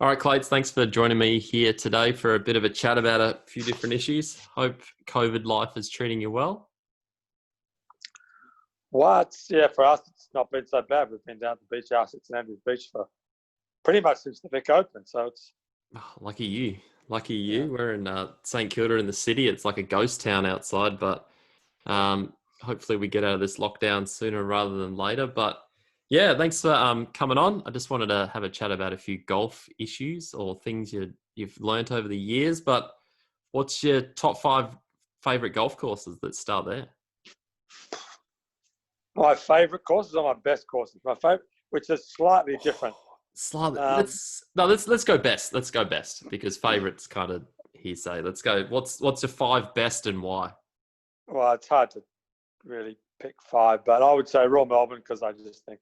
All right, Clayton, thanks for joining me here today for a bit of a chat about a few different issues. Hope COVID life is treating you well. Yeah, for us, it's not been so bad. We've been down to the beach house at St Andrews Beach for pretty much since the Vic opened. So it's, Oh, lucky you. Lucky yeah, you. We're in St Kilda in the city. It's like a ghost town outside, but hopefully we get out of this lockdown sooner rather than later. But yeah, thanks for coming on. I just wanted to have a chat about a few golf issues or things you've learnt over the years. But what's your top five favorite golf courses? Let's start there. my favourite courses are my best courses. My favourite, which is slightly different. Slightly. Um, Let's go best. Let's go best because favorites kind of hearsay. Let's go. What's your five best and why? well, it's hard to really pick five, but I would say Royal Melbourne because I just think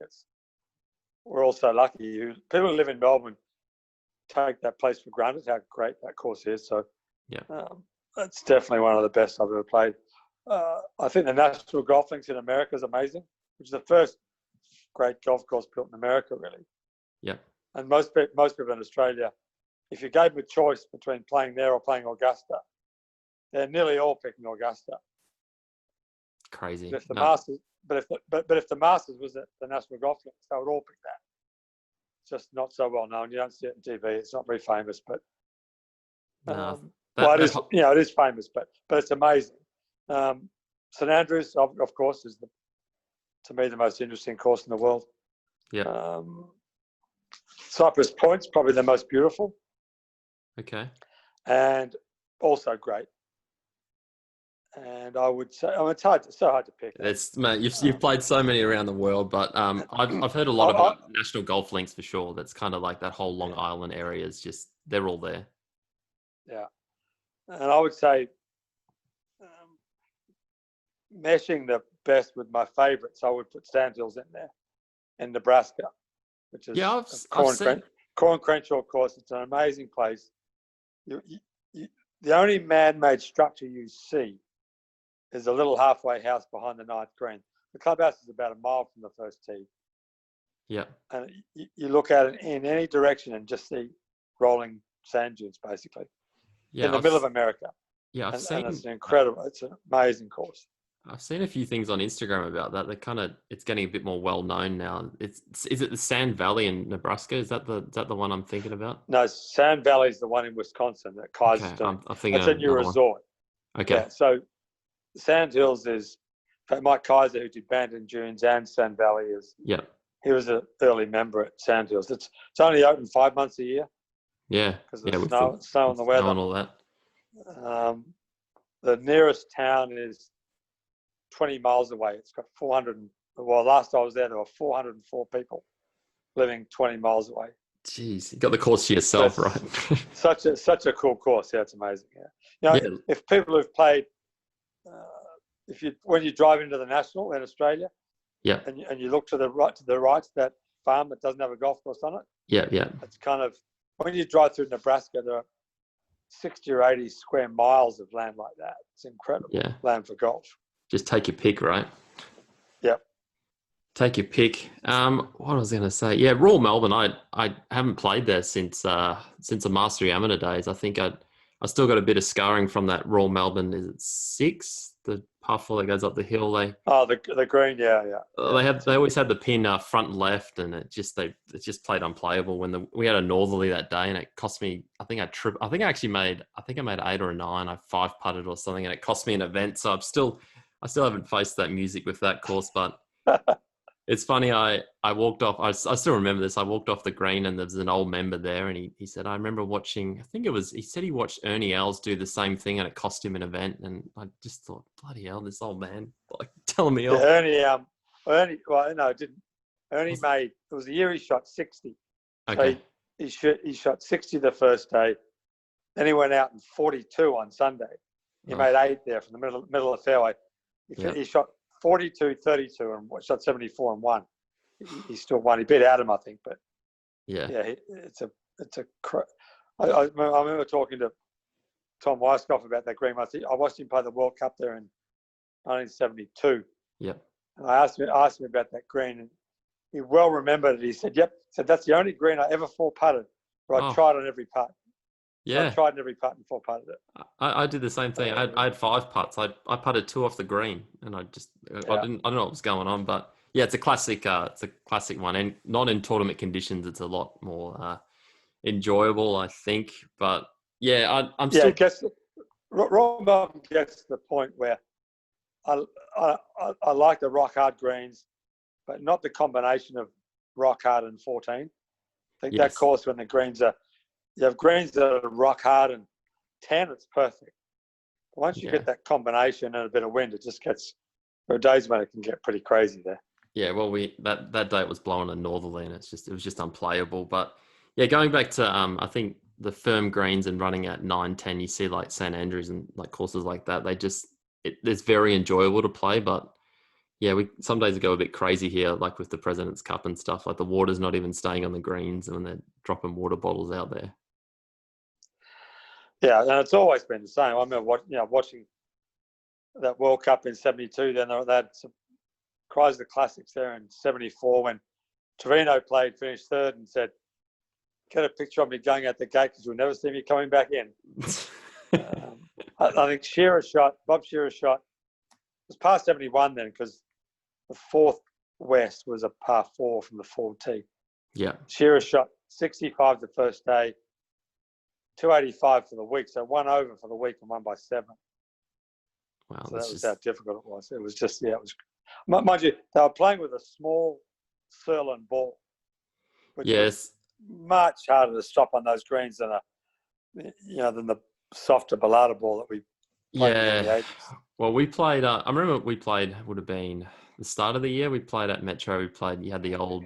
we're all so lucky. People who live in Melbourne take that place for granted, how great that course is. So Yeah. it's definitely one of the best I've ever played. I think the National Golf Links in America is amazing, which is the first great golf course built in America, really. Yeah. And most people in Australia, if you gave them a choice between playing there or playing Augusta, they're nearly all picking Augusta. Crazy. But if the No. Masters, but if the Masters was at the National Golf Links, they would all pick that. It's just not so well known. You don't see it on TV. It's not very famous, but No. well, it is. It is famous, but it's amazing. St Andrews, of course, is to me the most interesting course in the world. Yeah. Cypress Point's probably the most beautiful Okay. and also great. And I would say, it's so hard to pick. It's mate, you've played so many around the world, but I've heard a lot about National Golf Links for sure. That's kind of like that whole Long Island area is just they're all there. Yeah, and I would say meshing the best with my favourites, I would put Sandhills in there in Nebraska, which is Corn Crenshaw course. It's an amazing place. The only man-made structure you see is a little halfway house behind the ninth green. The clubhouse is about a mile from the first tee. Yeah. And you look at it in any direction and just see rolling sand dunes, basically, in the middle of America. Yeah, and it's it's an amazing course. I've seen a few things on Instagram about that. It's getting a bit more well known now. Is it the Sand Valley in Nebraska? Is that the one I'm thinking about? No, Sand Valley is the one in Wisconsin that Kaiser's doing. I'm thinking that's a new resort. Okay. Yeah, so Sand Hills is Mike Kaiser, who did Bandon Dunes and Sand Valley, he was an early member at Sand Hills. It's only open 5 months a year. Yeah, because of the snow and the weather and all that. The nearest town is 20 miles away. It's got 400. Well, last I was there were 404 people living 20 miles away. Jeez, you got the course to yourself, right? such a cool course. Yeah, it's amazing. Yeah, if people have played, when you drive into the National in Australia, and you look to the right, that farm that doesn't have a golf course on it. Yeah. It's kind of when you drive through Nebraska, there are 60 or 80 square miles of land like that. It's incredible. Yeah, land for golf. Just take your pick, right? Yep. Take your pick. What I was going to say, Royal Melbourne. I haven't played there since the Mastery Amateur days. I think I still got a bit of scarring from that Royal Melbourne. Is it 6? The par 4 that goes up the hill. The green, yeah. They always had the pin front left, and it just played unplayable when we had a northerly that day, and it cost me. I think I made 8 or a 9. I 5 putted or something, and it cost me an event. So I still haven't faced that music with that course, but it's funny. I walked off. I still remember this. I walked off the green, and there was an old member there, and he said, "I remember watching." I think it was. He said he watched Ernie Els do the same thing, and it cost him an event. And I just thought, bloody hell, this old man telling me off. Ernie. Well, no, it didn't. Ernie made. It was the year he shot 60. Okay. So he shot 60 the first day. Then he went out in 42 on Sunday. He made 8 there from the middle of the fairway. He shot 42, 32, and shot 74 and won. He still won. He beat Adam, I think, but it's a. I remember talking to Tom Weiskopf about that green. I watched him play the World Cup there in 1972. Yep. And I asked him about that green, and he well remembered it. He said, "Yep." He said, "That's the only green I ever 4 putted where I Oh, tried on every putt. So I yeah. tried on every putt and 4-putted it. I did the same thing. I had 5 putts. I putted 2 off the green, and I Yeah. don't know what was going on, but yeah, it's a classic. It's a classic one, and not in tournament conditions. It's a lot more enjoyable, I think. But yeah, I'm Yeah, still. it gets, Royal Melbourne gets to the point where I, I like the rock hard greens, but not the combination of rock hard and 14. I think that Yes. course when the greens are, you have greens that are rock hard and 10, it's perfect. Once you Yeah. get that combination and a bit of wind, it just gets, there are days when it can get pretty crazy there. Yeah, well, that day it was blowing a northerly, and it was just unplayable. But yeah, going back to I think the firm greens and running at 9-10, you see like St Andrews and like courses like that. It's very enjoyable to play. But yeah, we some days go a bit crazy here, like with the President's Cup and stuff. Like the water's not even staying on the greens, and when they're dropping water bottles out there. Yeah, and it's always been the same. I remember watching that World Cup in '72. Then they had some Chrysler Classics there in '74 when Torino played, finished third, and said, "Get a picture of me going out the gate because you'll never see me coming back in." I think Bob Shearer shot. It was par 71 then because the fourth west was a par 4 from the 4 tee. Yeah. Shearer shot 65 the first day, 285 for the week, so 1 over for the week and won by 7. Wow, So that's that was just how difficult it was. It was just, yeah, it was. Mind you, they were playing with a small Surlyn ball, which was yes. much harder to stop on those greens than than the softer Bellata ball that we played with in the Yeah. 80s. Well, we played. I remember we played. Would have been the start of the year. We played at Metro. We played. You had the old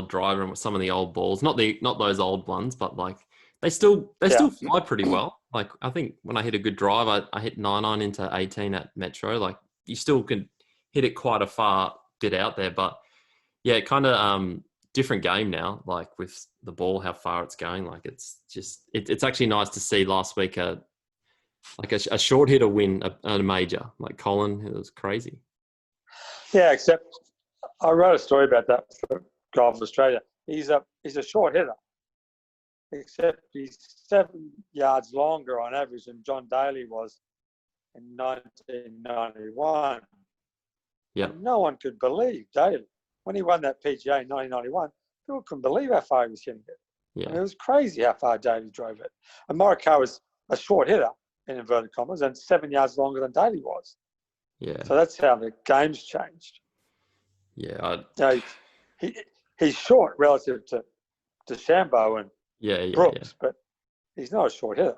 driver and some of the old balls. Not those old ones, but like they Yeah, still fly pretty well. Like I think when I hit a good drive, I hit 9 into 18 at Metro. Like you still can hit it quite a far bit out there, but yeah, kind of different game now. Like with the ball, how far it's going. Like it's actually nice to see last week like a short hitter win a major, like Colin. It was crazy. yeah. Except I wrote a story about that for Golf Australia. He's a short hitter, except he's 7 yards longer on average than John Daly was in 1991. Yeah, And no one could believe Daly when he won that PGA in 1991. People couldn't believe how far he was hitting it. I yeah, mean, it was crazy how far Daly drove it. And Morikawa was a short hitter in inverted commas and 7 yards longer than Daly was. yeah, So that's how the game's changed. yeah, You know, he's short relative to DeChambeau and yeah. Brooks, but he's not a short hitter.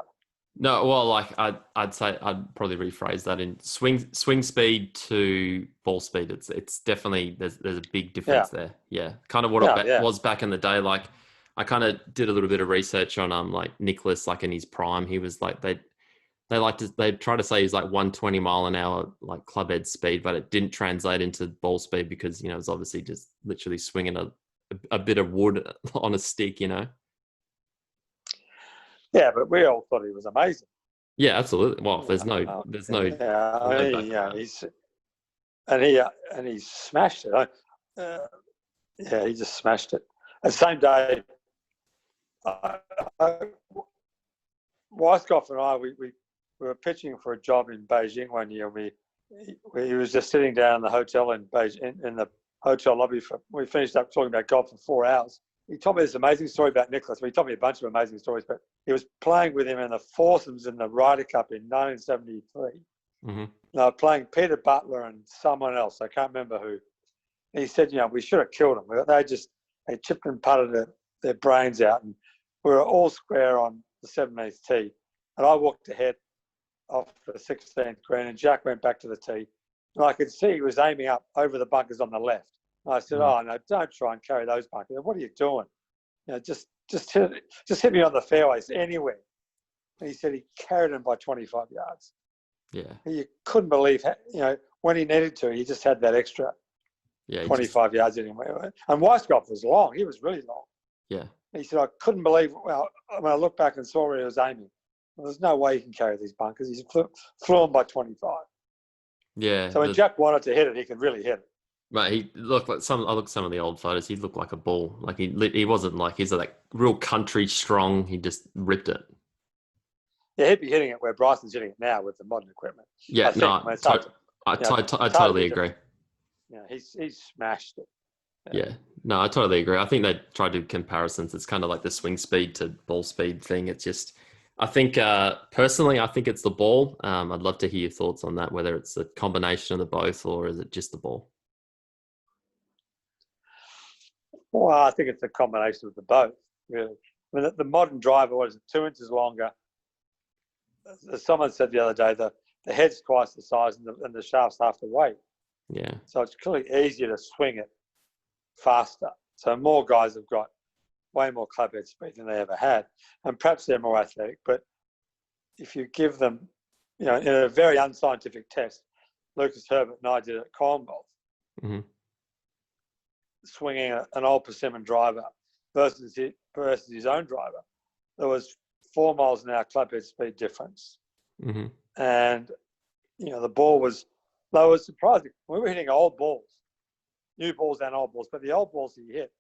No, well, like I'd say I'd probably rephrase that in swing speed to ball speed. It's definitely there's a big Yeah, difference there. Yeah, kind of what yeah, it yeah. was back in the day. Like I kind of did a little bit of research on like Nicholas, like in his prime, he was like they try to say he's like 120 mile an hour like club head speed, but it didn't translate into ball speed because it's obviously just literally swinging a bit of wood on a stick. Yeah, but we all thought he was amazing. Yeah, absolutely. Well, Yeah, there's I no mean, backing that. he smashed it. Yeah, he just smashed it. The same day, Weiskopf and I, we were pitching for a job in Beijing one year. He was just sitting down in the hotel in Beijing, in the hotel lobby. We finished up talking about golf for 4 hours. He told me this amazing story about Nicholas. He told me a bunch of amazing stories, but he was playing with him in the foursomes in the Ryder Cup in 1973. Mm-hmm. They were playing Peter Butler and someone else. I can't remember who. And he said, we should have killed them. They chipped and putted their brains out, and we were all square on the 17th tee. And I walked ahead off the 16th green, and Jack went back to the tee. And I could see he was aiming up over the bunkers on the left. And I said, "Oh no, don't try and carry those bunkers. What are you doing? Just hit me on the fairways anywhere." And he said he carried him by 25 yards. Yeah. You couldn't believe, when he needed to, he just had that extra 25 yards anyway. And Weiskopf was long. He was really long. Yeah. And he said, I couldn't believe, when I looked back and saw where he was aiming, there's no way he can carry these bunkers. He flew him by 25. Yeah. So when Jack wanted to hit it, he could really hit it. But he looked like some. I looked at some of the old photos. He looked like a bull. Like he wasn't like he's like real country strong. He just ripped it. Yeah, he'd be hitting it where Bryson's hitting it now with the modern equipment. Yeah, I think. I no, mean, it's hard to, I it's hard to be totally agree. different. He's smashed it. Yeah, no, I totally agree. I think they try to do comparisons. It's kind of like the swing speed to ball speed thing. It's just, I think personally, I think it's the ball. I'd love to hear your thoughts on that. Whether it's a combination of the both or is it just the ball? Well, I think it's a combination of the both, really. I mean, the modern driver was 2 inches longer. As someone said the other day, the head's twice the size and the shaft's half the weight. Yeah, So it's clearly easier to swing it faster. So more guys have got way more club head speed than they ever had. And perhaps they're more athletic. But if you give them, in a very unscientific test, Lucas Herbert and I did it at Commonwealth, mm-hmm. swinging an old persimmon driver versus his own driver, there was 4 miles an hour club head speed difference. Mm-hmm. And, the ball was surprising. We were hitting old balls, new balls and old balls, but the old balls that you hit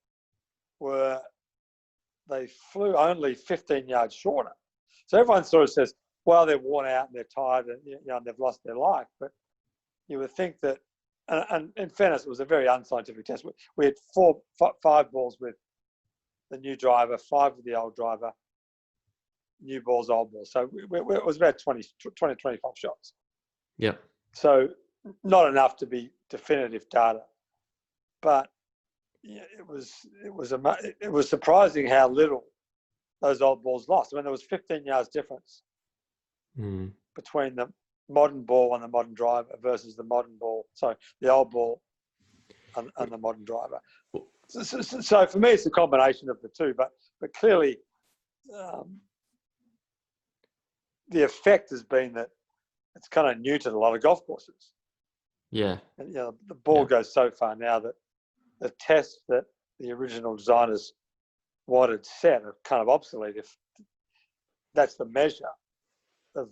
they flew only 15 yards shorter. So everyone sort of says, well, they're worn out and they're tired and they've lost their life. But you would think that, and in fairness, it was a very unscientific test. We had 5 balls with the new driver, 5 with the old driver, new balls, old balls. So it was about 20, 25 shots. Yeah. So not enough to be definitive data, but it was surprising how little those old balls lost. I mean, there was 15 yards difference between the modern ball and the modern driver versus the modern ball. So the old ball and the modern driver. So for me, it's a combination of the two. But clearly, the effect has been that it's kind of new to a lot of golf courses. Yeah. And, the ball goes so far now that the tests that the original designers wanted set are kind of obsolete. If that's the measure of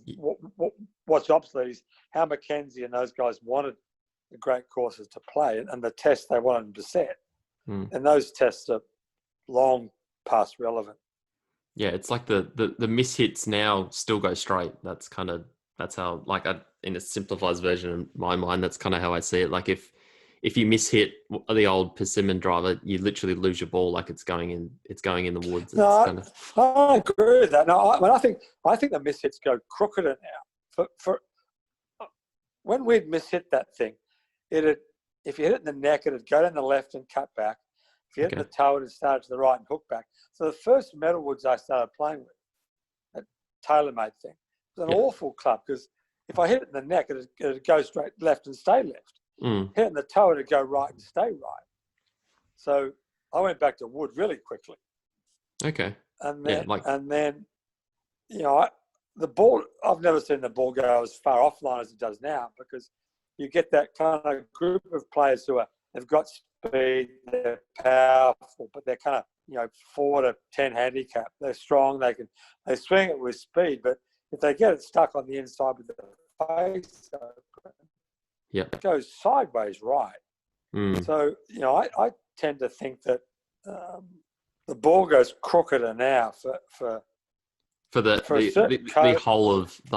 what's obsolete is how Mackenzie and those guys wanted the great courses to play and the tests they wanted them to set. And those tests are long past relevant. Yeah, it's like the mishits now still go straight. That's how, like, in a simplified version in my mind, that's kind of how I see it. Like if you mishit the old persimmon driver, you literally lose your ball. Like it's going in the woods. No, I agree with that. No, I think the mishits go crookeder now. For when we'd mishit that thing, if you hit it in the neck, it'd go down the left and cut back. If you hit it in the toe, it'd start to the right and hook back. So the first metalwoods I started playing with, that TaylorMade thing, was an awful club because if I hit it in the neck, it'd go straight left and stay left. Hit it in the toe, it'd go right and stay right. So I went back to wood really quickly. Okay. And then, the ball, I've never seen the ball go as far offline as it does now because you get that kind of group of players they've got speed, they're powerful, but they're kind of, 4 to 10 handicap. They're strong, they swing it with speed, but if they get it stuck on the inside with the face open, it goes sideways right. So, I tend to think that the ball goes crookeder now for the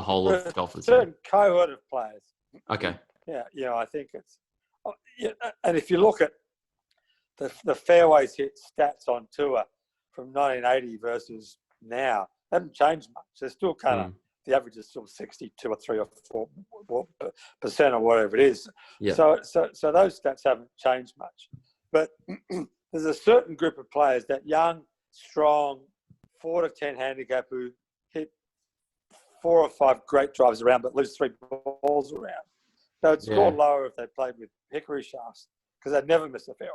whole of golfers. Certain cohort of players. Okay. Yeah, I think it's, and if you look at the fairways hit stats on tour from 1980 versus now, they haven't changed much. They're still kind of, the average is still 62 or 3 or 4% or whatever it is. Yeah. So those stats haven't changed much. But there's a certain group of players, that young, strong, 4 to 10 handicap who hit 4 or 5 great drives around but lose 3 balls around. So it's scored lower if they played with hickory shafts because they'd never miss a fairway.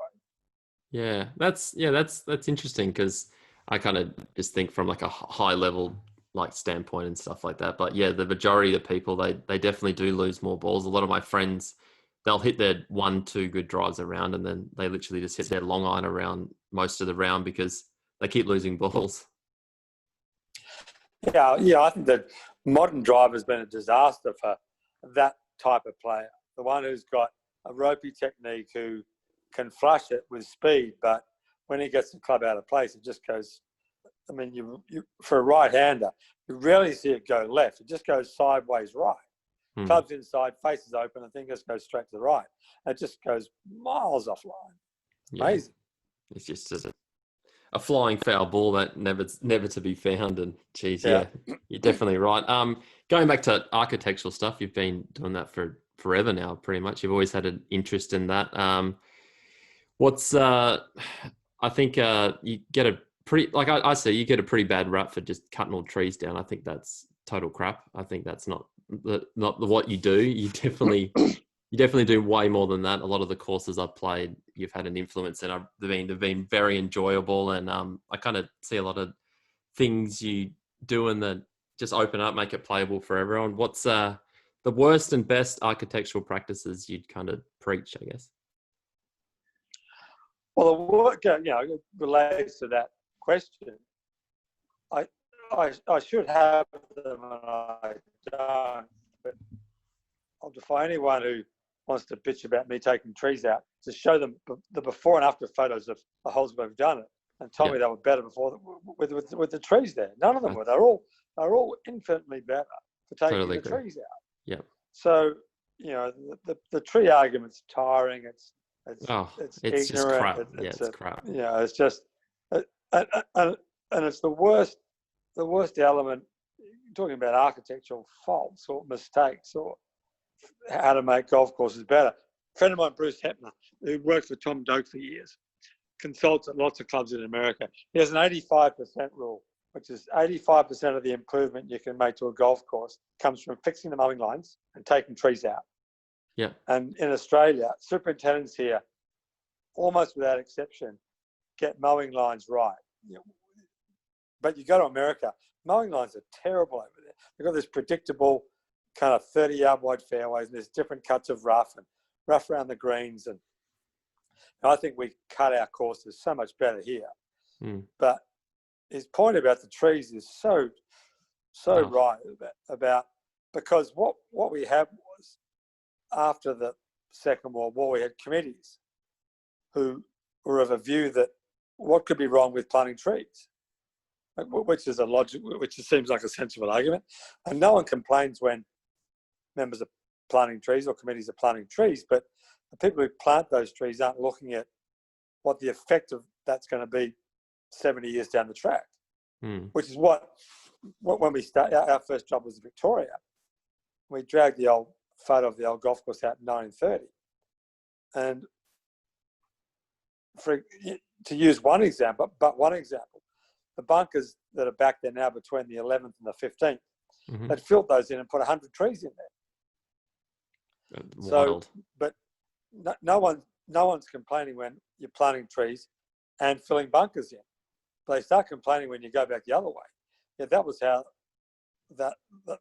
Yeah, that's interesting because I kind of just think from like a high level like standpoint and stuff like that. But yeah, the majority of people they definitely do lose more balls. A lot of my friends, they'll hit their 1-2 good drives around and then they literally just hit their long iron around most of the round because they keep losing balls. Yeah, I think that modern drive has been a disaster for that type of player. The one who's got a ropey technique, who can flush it with speed, but when he gets the club out of place, it just goes. I mean, you for a right-hander, you rarely see it go left. It just goes sideways right. Club's inside, faces open, and thing just goes straight to the right. It just goes miles offline. Amazing. Yeah. It's just a flying foul ball that never to be found. And geez, yeah, you're definitely right. Going back to architectural stuff, you've been doing that for forever now, pretty much. You've always had an interest in that. I think you get a pretty, like I say, you get a pretty bad rap for just cutting all trees down. I think that's total crap. I think that's not what you do. You definitely do way more than that. A lot of the courses I've played, you've had an influence, and they've been very enjoyable. And I kind of see a lot of things you do and that just open up, make it playable for everyone. What's the worst and best architectural practices you'd kind of preach, I guess? Well, the work, it relates to that question. I should have them, and I don't. But I'll defy anyone who wants to bitch about me taking trees out to show them the before and after photos of the holes we've done it, and tell me they were better before with the trees there. None of them were. They're all infinitely better for taking the trees out. Yeah. So the tree argument's tiring. It's ignorant. Just crap. It's crap. Yeah, it's just, and it's the worst element. Talking about architectural faults or mistakes or how to make golf courses better. A friend of mine, Bruce Hepner, who worked for Tom Doak for years, consults at lots of clubs in America. He has an 85% rule, which is 85% of the improvement you can make to a golf course comes from fixing the mowing lines and taking trees out. Yeah. And in Australia, superintendents here, almost without exception, get mowing lines right. But you go to America, mowing lines are terrible over there. They've got this predictable kind of 30-yard wide fairways, and there's different cuts of rough around the greens. And I think we cut our courses so much better here. But his point about the trees is so right about because what we had was, after the Second World War, we had committees who were of a view that what could be wrong with planting trees, which is which seems like a sensible argument. And no one complains when members are planting trees or committees are planting trees, but the people who plant those trees aren't looking at what the effect of that's going to be 70 years down the track, which is what when we started, our first job was in Victoria. We dragged the old photo of the old golf course out in 1930. And to use one example, the bunkers that are back there now between the 11th and the 15th, they'd filled those in and put 100 trees in there. Wild. So, but no one's complaining when you're planting trees and filling bunkers in. But they start complaining when you go back the other way. Yeah, that was how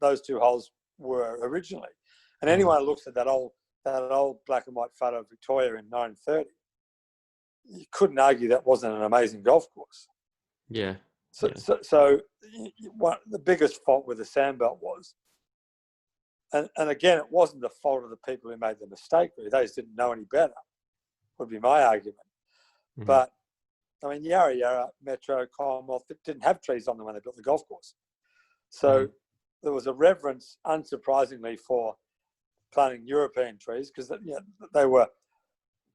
those two holes were originally. And anyone who looks at that old black and white photo of Victoria in 1930, you couldn't argue that wasn't an amazing golf course. Yeah. So the biggest fault with the sandbelt was, and again, it wasn't the fault of the people who made the mistake. Really. They just didn't know any better, would be my argument. But, I mean, Yarra Yarra, Metro, Commonwealth didn't have trees on them when they built the golf course. So there was a reverence, unsurprisingly, for planting European trees because they were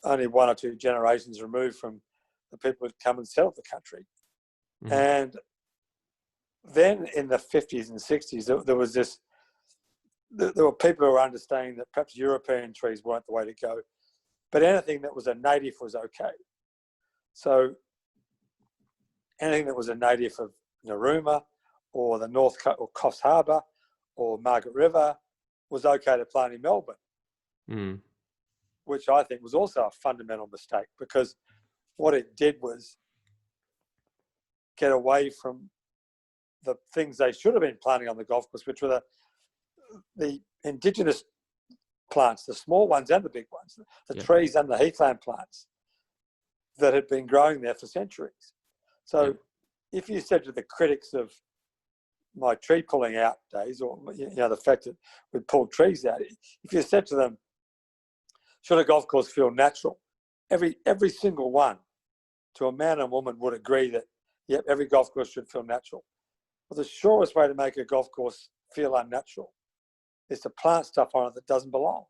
only one or two generations removed from the people who'd come and settled the country. And then in the 50s and 60s, there was this, there were people who were understanding that perhaps European trees weren't the way to go, but anything that was a native was okay. So anything that was a native of Narooma or the North Coast or Coffs Harbour or Margaret River was okay to plant in Melbourne, which I think was also a fundamental mistake because what it did was get away from the things they should have been planting on the golf course, which were the indigenous plants, the small ones and the big ones, the trees and the heathland plants that had been growing there for centuries. So if you said to the critics of my tree pulling out days, or the fact that we pulled trees out, if you said to them, should a golf course feel natural? every single one, to a man and woman, would agree that, yep, every golf course should feel natural. Well, the surest way to make a golf course feel unnatural is to plant stuff on it that doesn't belong.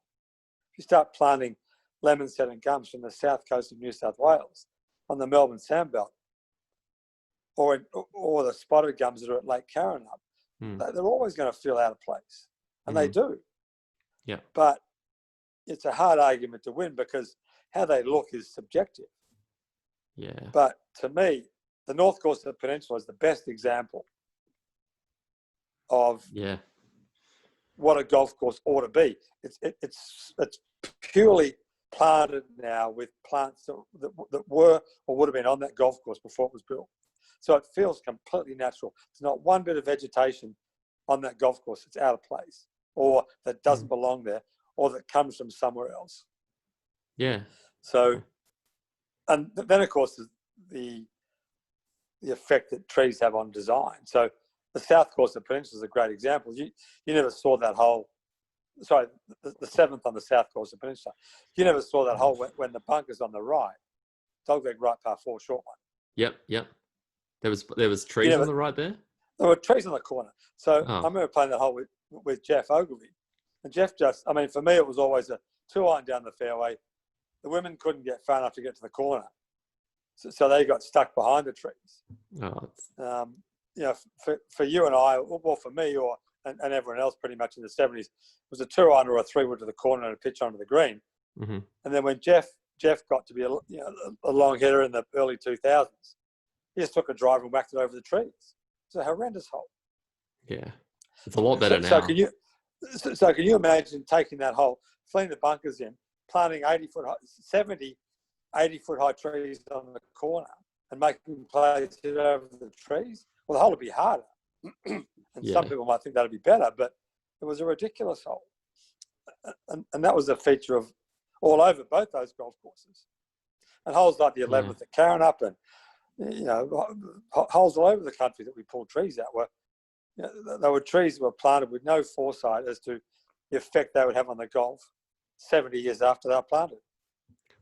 If you start planting lemon cedar and gums from the south coast of New South Wales on the Melbourne Sandbelt, or the spotted gums that are at Lake Carrinup, they're always going to feel out of place, and they do. Yeah. But it's a hard argument to win because how they look is subjective. Yeah. But to me, the North Coast of the Peninsula is the best example of what a golf course ought to be. It's purely planted now with plants that were or would have been on that golf course before it was built. So it feels completely natural. There's not one bit of vegetation on that golf course that's out of place, or that doesn't belong there, or that comes from somewhere else. Yeah. So, and then of course the effect that trees have on design. So the south coast of the peninsula is a great example. You never saw that hole. Sorry, the seventh on the south coast of the peninsula. You never saw that hole when the bunker's on the right. Dogleg right par 4, short one. Yep. There was trees on the right there? There were trees on the corner. So I remember playing that hole with Jeff Ogilvy. And Jeff for me, it was always a 2-iron down the fairway. The women couldn't get far enough to get to the corner. So they got stuck behind the trees. For you and I, well, for me and everyone else pretty much in the 70s, it was a 2-iron or a 3-wood to the corner and a pitch onto the green. And then when Jeff got to be a long hitter in the early 2000s, he just took a driver and whacked it over the trees. It's a horrendous hole. Yeah, it's a lot better now. So can you imagine taking that hole, filling the bunkers in, planting 70, 80-foot high trees on the corner and making players hit over the trees? Well, the hole would be harder. And some people might think that would be better, but it was a ridiculous hole. And that was a feature of all over both those golf courses. And holes like the 11th at Carrinup and, holes all over the country that we pulled trees out there were trees that were planted with no foresight as to the effect they would have on the golf 70 years after they were planted.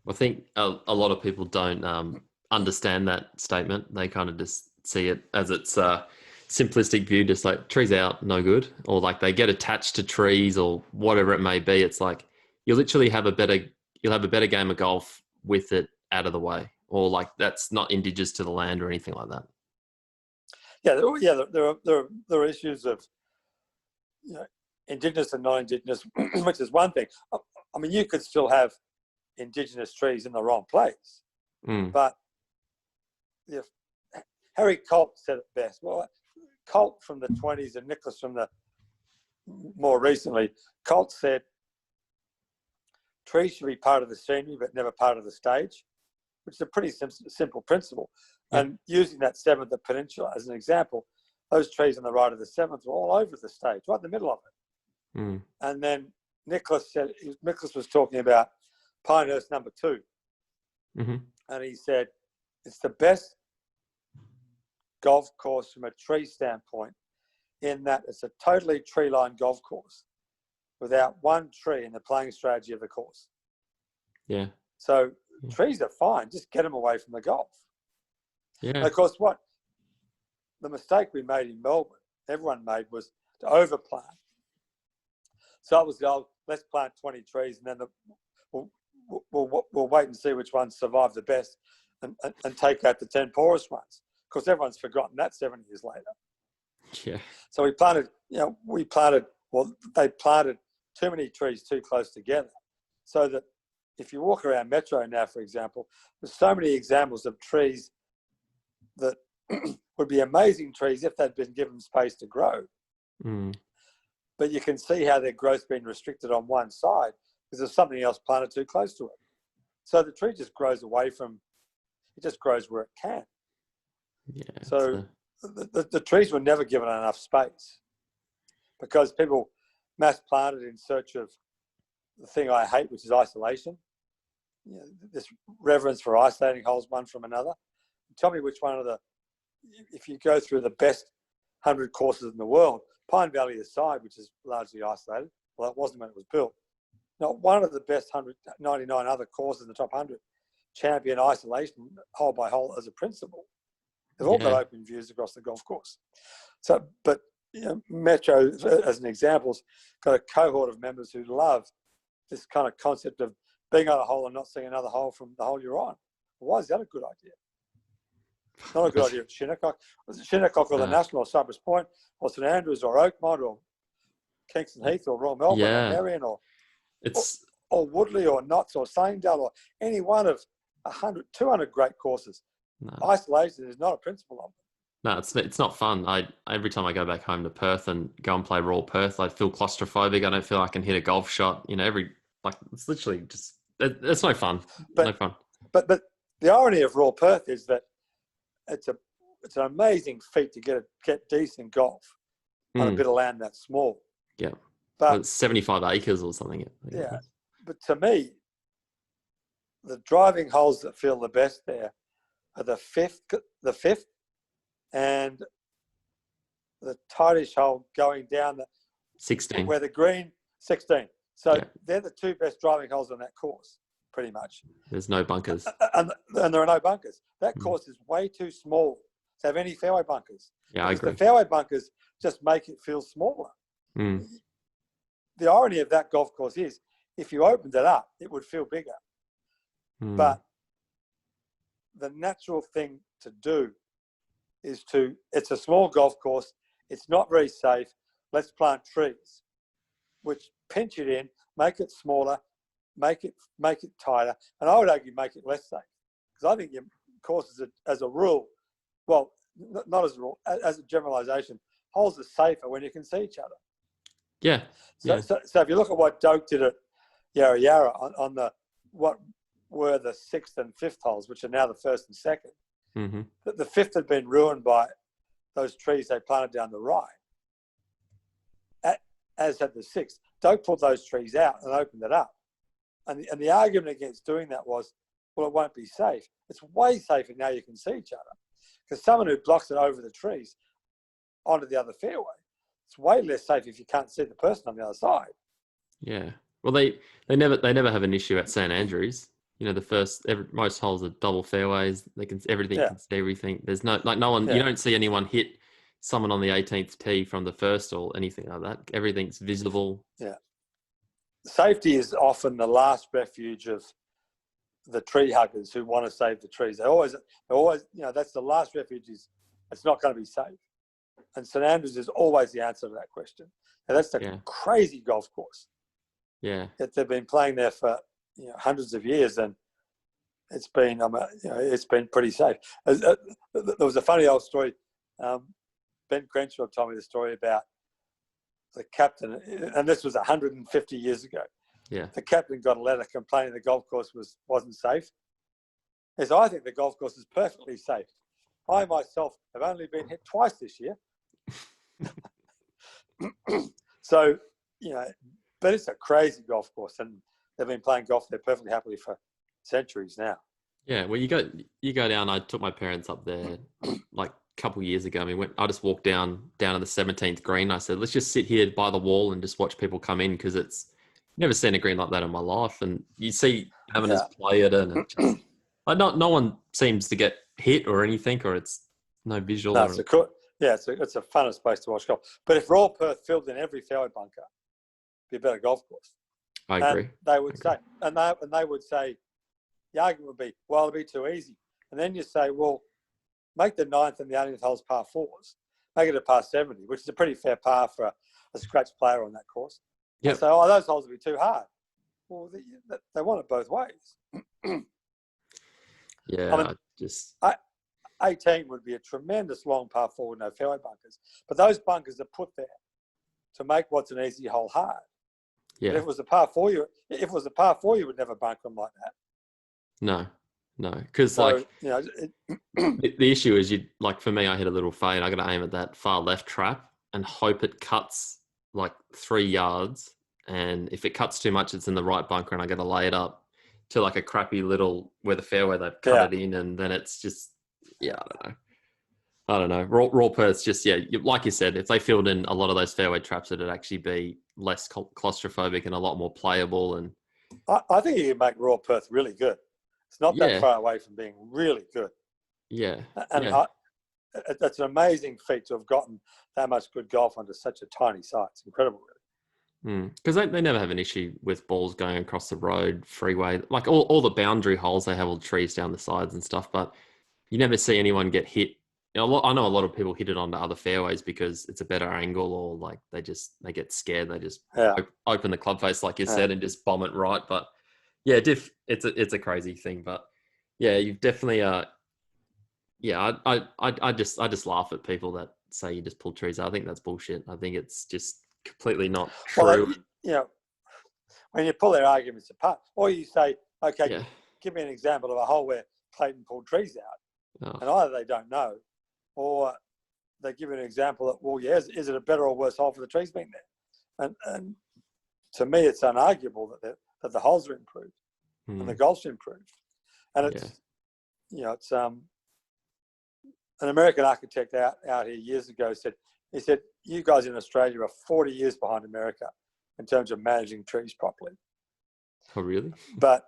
I think a lot of people don't understand that statement. They kind of just see it as its simplistic view, just like trees out, no good, or like they get attached to trees or whatever it may be. It's like you'll have a better game of golf with it out of the way, or like that's not indigenous to the land or anything like that. There are issues of indigenous and non-indigenous, which is one thing. I mean, you could still have indigenous trees in the wrong place, but Harry Colt said it best. Well, Colt from the 20s and Nicholas from the more recently, Colt said trees should be part of the scenery but never part of the stage, which is a pretty simple principle. And using that 7th at Peninsula as an example, those trees on the right of the 7th were all over the stage, right in the middle of it. And then Nicholas was talking about Pinehurst number 2. And he said, it's the best golf course from a tree standpoint in that it's a totally tree-lined golf course without one tree in the playing strategy of the course. Yeah. So trees are fine, just get them away from the golf. Yeah. And of course, what the mistake we made in Melbourne, everyone made, was to overplant. So it was let's plant 20 trees and then we'll wait and see which ones survive the best and take out the 10 poorest ones. Of course, everyone's forgotten that 7 years later. Yeah. So they planted too many trees too close together, so that if you walk around Metro now, for example, there's so many examples of trees that would be amazing trees if they'd been given space to grow. But you can see how their growth's been restricted on one side because there's something else planted too close to it. So the tree just grows it just grows where it can. Yeah, so the trees were never given enough space because people mass planted in search of the thing I hate, which is isolation. This reverence for isolating holes one from another. Tell me which one of if you go through the best 100 courses in the world, Pine Valley aside, which is largely isolated, well, it wasn't when it was built. Not one of the best 99 other courses in the top 100 champion isolation hole by hole as a principle. They've all got Yeah. open views across the golf course. So, but Metro, as an example, has got a cohort of members who love this kind of concept of being on a hole and not seeing another hole from the hole you're on. Why is that a good idea? Not a good idea at Shinnecock. Shinnecock or the National or Cypress Point or St Andrews or Oakmont or Kingston Heath or Royal Melbourne or Marion or Woodley or Notts or Sanedale or any one of 100, 200 great courses. No. Isolation is not a principle of it. No, it's not fun. Every time I go back home to Perth and go and play Royal Perth, I feel claustrophobic. I don't feel I can hit a golf shot. It's literally just it's no fun. No fun. But the irony of Royal Perth is that it's an amazing feat to get decent golf on a bit of land that small. Yeah, but it's 75 acres or something. Yeah, but to me, the driving holes that feel the best there are the fifth, and the tightish hole going down the 16, where the green 16. So they're the two best driving holes on that course, pretty much. There's no bunkers, and there are no bunkers. That course is way too small to have any fairway bunkers. Yeah, I agree. The fairway bunkers just make it feel smaller. The irony of that golf course is, if you opened it up, it would feel bigger. But the natural thing to do is it's a small golf course. It's not very safe. Let's plant trees, which pinch it in, make it smaller, make it tighter. And I would argue make it less safe. Because I think your courses, as a rule, well, not as a rule, as a generalization, holes are safer when you can see each other. Yeah. So if you look at what Doak did at Yarra Yarra on what were the 6th and 5th holes, which are now the 1st and 2nd, the 5th had been ruined by those trees they planted down the right, as had the 6th. Doak pulled those trees out and opened it up. And the argument against doing that was, well, it won't be safe. It's way safer now you can see each other. Because someone who blocks it over the trees onto the other fairway, it's way less safe if you can't see the person on the other side. Yeah. Well, they never have an issue at St Andrews. Most holes are double fairways. Can see everything. There's no one. You don't see anyone hit someone on the 18th tee from the first or anything like that. Everything's visible. Yeah. Safety is often the last refuge of the tree huggers who want to save the trees. They always, that's the last refuge. It's not going to be safe. And St Andrews is always the answer to that question. And that's a crazy golf course. Yeah. That they've been playing there for hundreds of years, and it's been pretty safe. There was a funny old story. Ben Crenshaw told me the story about the captain, and this was 150 years ago. Yeah. The captain got a letter complaining the golf course wasn't safe. He said, I think the golf course is perfectly safe. I myself have only been hit twice this year. So, but it's a crazy golf course, and they've been playing golf there perfectly happily for centuries now. Yeah, well, you go down. I took my parents up there like a couple of years ago. I just walked down to the 17th green. I said, let's just sit here by the wall and just watch people come in, because it's never seen a green like that in my life. And you see amateurs play it, and it just, no one seems to get hit or anything, or it's no visual. No, it's a funnest place to watch golf. But if Royal Perth filled in every fairway bunker, it'd be a better golf course. I agree. They would say, and they would say, the argument would be, well, it'll be too easy. And then you say, well, make the 9th and the 18th holes par 4s. Make it a par 70, which is a pretty fair par for a scratch player on that course. Yeah. So, those holes would be too hard. Well, they want it both ways. Yeah, 18 would be a tremendous long par 4 with no fairway bunkers. But those bunkers are put there to make what's an easy hole hard. Yeah. But if it was a par 4, you would never bunker them like that. No, because the issue is for me, I hit a little fade. I got to aim at that far left trap and hope it cuts like 3 yards. And if it cuts too much, it's in the right bunker, and I got to lay it up to like a crappy little where the fairway they've cut it in, and then it's just I don't know. Raw Perth's just like you said, if they filled in a lot of those fairway traps, it'd actually be less claustrophobic and a lot more playable. And I think you can make Raw Perth really good. It's not that Yeah. far away from being really good. Yeah. And Yeah. that's an amazing feat to have gotten that much good golf onto such a tiny site. It's incredible, really. Because they never have an issue with balls going across the road, freeway, like all the boundary holes, they have all trees down the sides and stuff, but you never see anyone get hit. I know a lot of people hit it onto other fairways because it's a better angle, or like they get scared. They just open the club face, like you said, and just bomb it right. But yeah, it's a crazy thing. But yeah, you've definitely I just laugh at people that say you just pull trees out. I think that's bullshit. I think it's just completely not true. Well, when you pull their arguments apart, or you say, okay, Yeah. give me an example of a hole where Clayton pulled trees out, and either they don't know, or they give an example that, well, yes, is it a better or worse hole for the trees being there? And to me, it's unarguable that the holes are improved and the golf's improved, and it's it's an American architect out here years ago said, you guys in Australia are 40 years behind America in terms of managing trees properly. Oh, really? But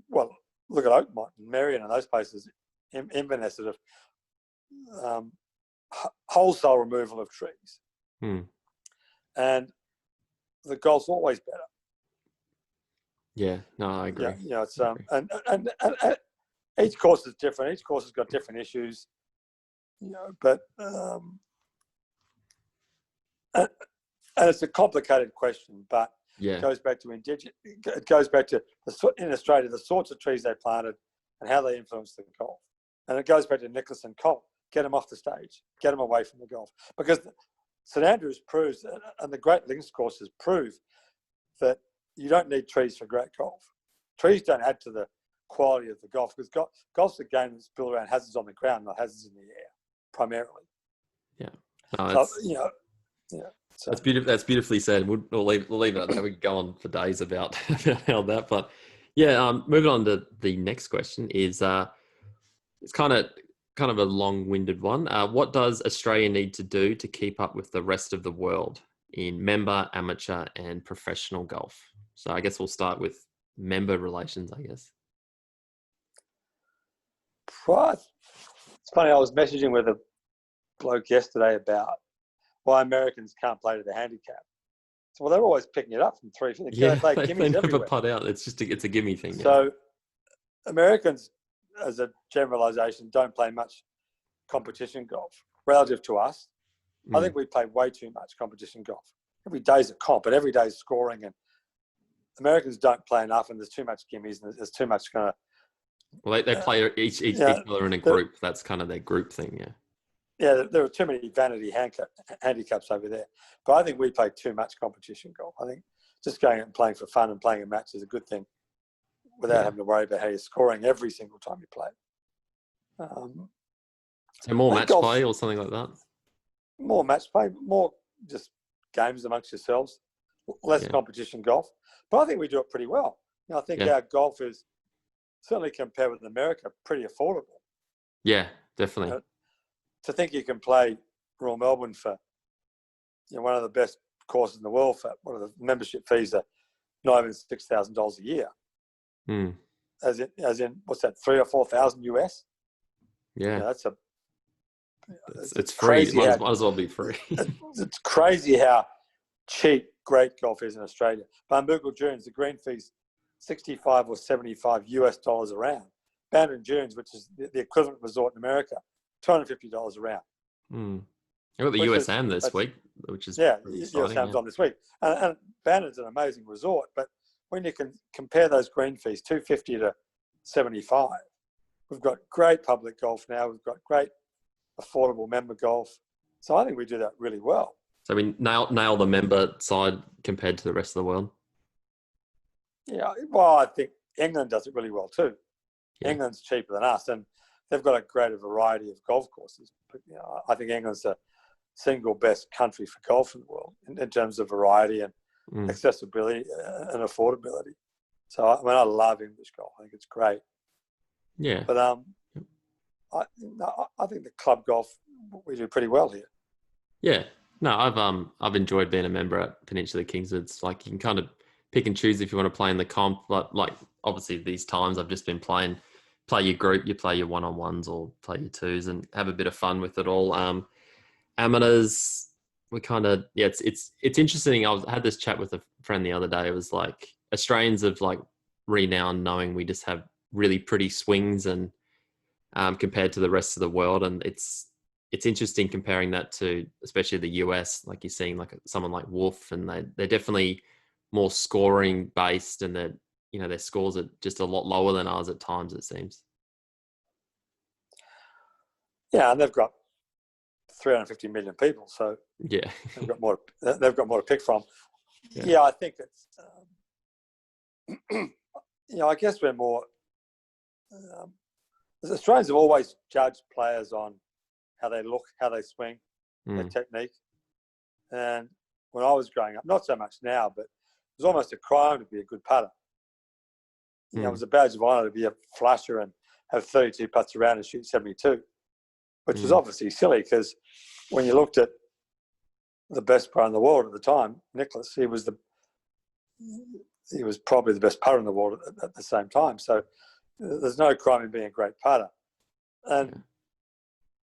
well, look at Oakmont and Marion and those places. Inverness sort of wholesale removal of trees, and the golf's always better. Yeah, no, I agree. It's and each course is different. Each course has got different issues, but and it's a complicated question, but it goes back to It goes back to in Australia the sorts of trees they planted and how they influence the golf, and it goes back to Nicholas and Colt. Get them off the stage, get them away from the golf, because St Andrews proves, and the Great Links courses prove, that you don't need trees for great golf. Trees don't add to the quality of the golf, because golf's a game that's built around hazards on the ground, not hazards in the air, primarily. Yeah. No, so that's beautiful. That's beautifully said. We'll leave it at that. We could go on for days about how that, but yeah. Moving on to the next question is it's kind of a long-winded one. What does Australia need to do to keep up with the rest of the world in member, amateur, and professional golf? So I guess we'll start with member relations, I guess. It's funny, I was messaging with a bloke yesterday about why Americans can't play to the handicap. So, well, they're always picking it up from 3 feet. They never putt out. It's a gimme thing. So Americans, as a generalisation, don't play much competition golf relative to us. I think we play way too much competition golf. Every day's a comp, and every day's scoring, and Americans don't play enough, and there's too much gimmies, and there's too much kind of... Well, they play each other in a group. That's kind of their group thing, Yeah, there are too many vanity handicaps over there. But I think we play too much competition golf. I think just going out and playing for fun and playing a match is a good thing without having to worry about how you're scoring every single time you play. So more match play or something like that? More match play, more just games amongst yourselves, less competition golf. But I think we do it pretty well. I think our golf is, certainly compared with America, pretty affordable. Yeah, definitely. To think you can play Royal Melbourne for one of the best courses in the world for one of the membership fees are not even $6,000 a year. As in what's that, 3,000 or 4,000 US? Yeah, it's free. Crazy. Might as well be free. It's crazy how cheap great golf is in Australia. Barnbougle Dunes, the green fees $65 or $75 US a round. Bandon Dunes, which is the equivalent resort in America, $250 a round. I got the USAM this week, which is USAM's on this week, and Bandon's an amazing resort. But when you can compare those green fees, $250 to $75, we've got great public golf now. We've got great affordable member golf. So I think we do that really well. So we nail the member side compared to the rest of the world. Yeah, well, I think England does it really well too. Yeah. England's cheaper than us, and they've got a greater variety of golf courses. But I think England's the single best country for golf in the world in terms of variety and accessibility and affordability. So I love English golf. I think it's great. Yeah. But I think the club golf we do pretty well here. Yeah. No, I've enjoyed being a member at Peninsula Kings. It's like you can kind of pick and choose if you want to play in the comp. Like obviously these times I've just been play your group, you play your one-on-ones or play your twos and have a bit of fun with it all. Amateurs, we kind of, yeah, it's interesting. I had this chat with a friend the other day. It was like Australians of like renown knowing we just have really pretty swings and compared to the rest of the world. And it's interesting comparing that to especially the US, like you're seeing like someone like Wolf, and they're definitely more scoring based, and their scores are just a lot lower than ours at times, it seems. Yeah, and they've got 350 million people, so Yeah. they've got more to pick from. Yeah. I think it's I guess we're more Australians have always judged players on how they look, how they swing, their technique. And when I was growing up, not so much now, but it was almost a crime to be a good putter. It was a badge of honour to be a flusher and have 32 putts around and shoot 72, which was obviously silly, because when you looked at the best player in the world at the time, Nicholas, he was probably the best putter in the world at the same time. So there's no crime in being a great putter. And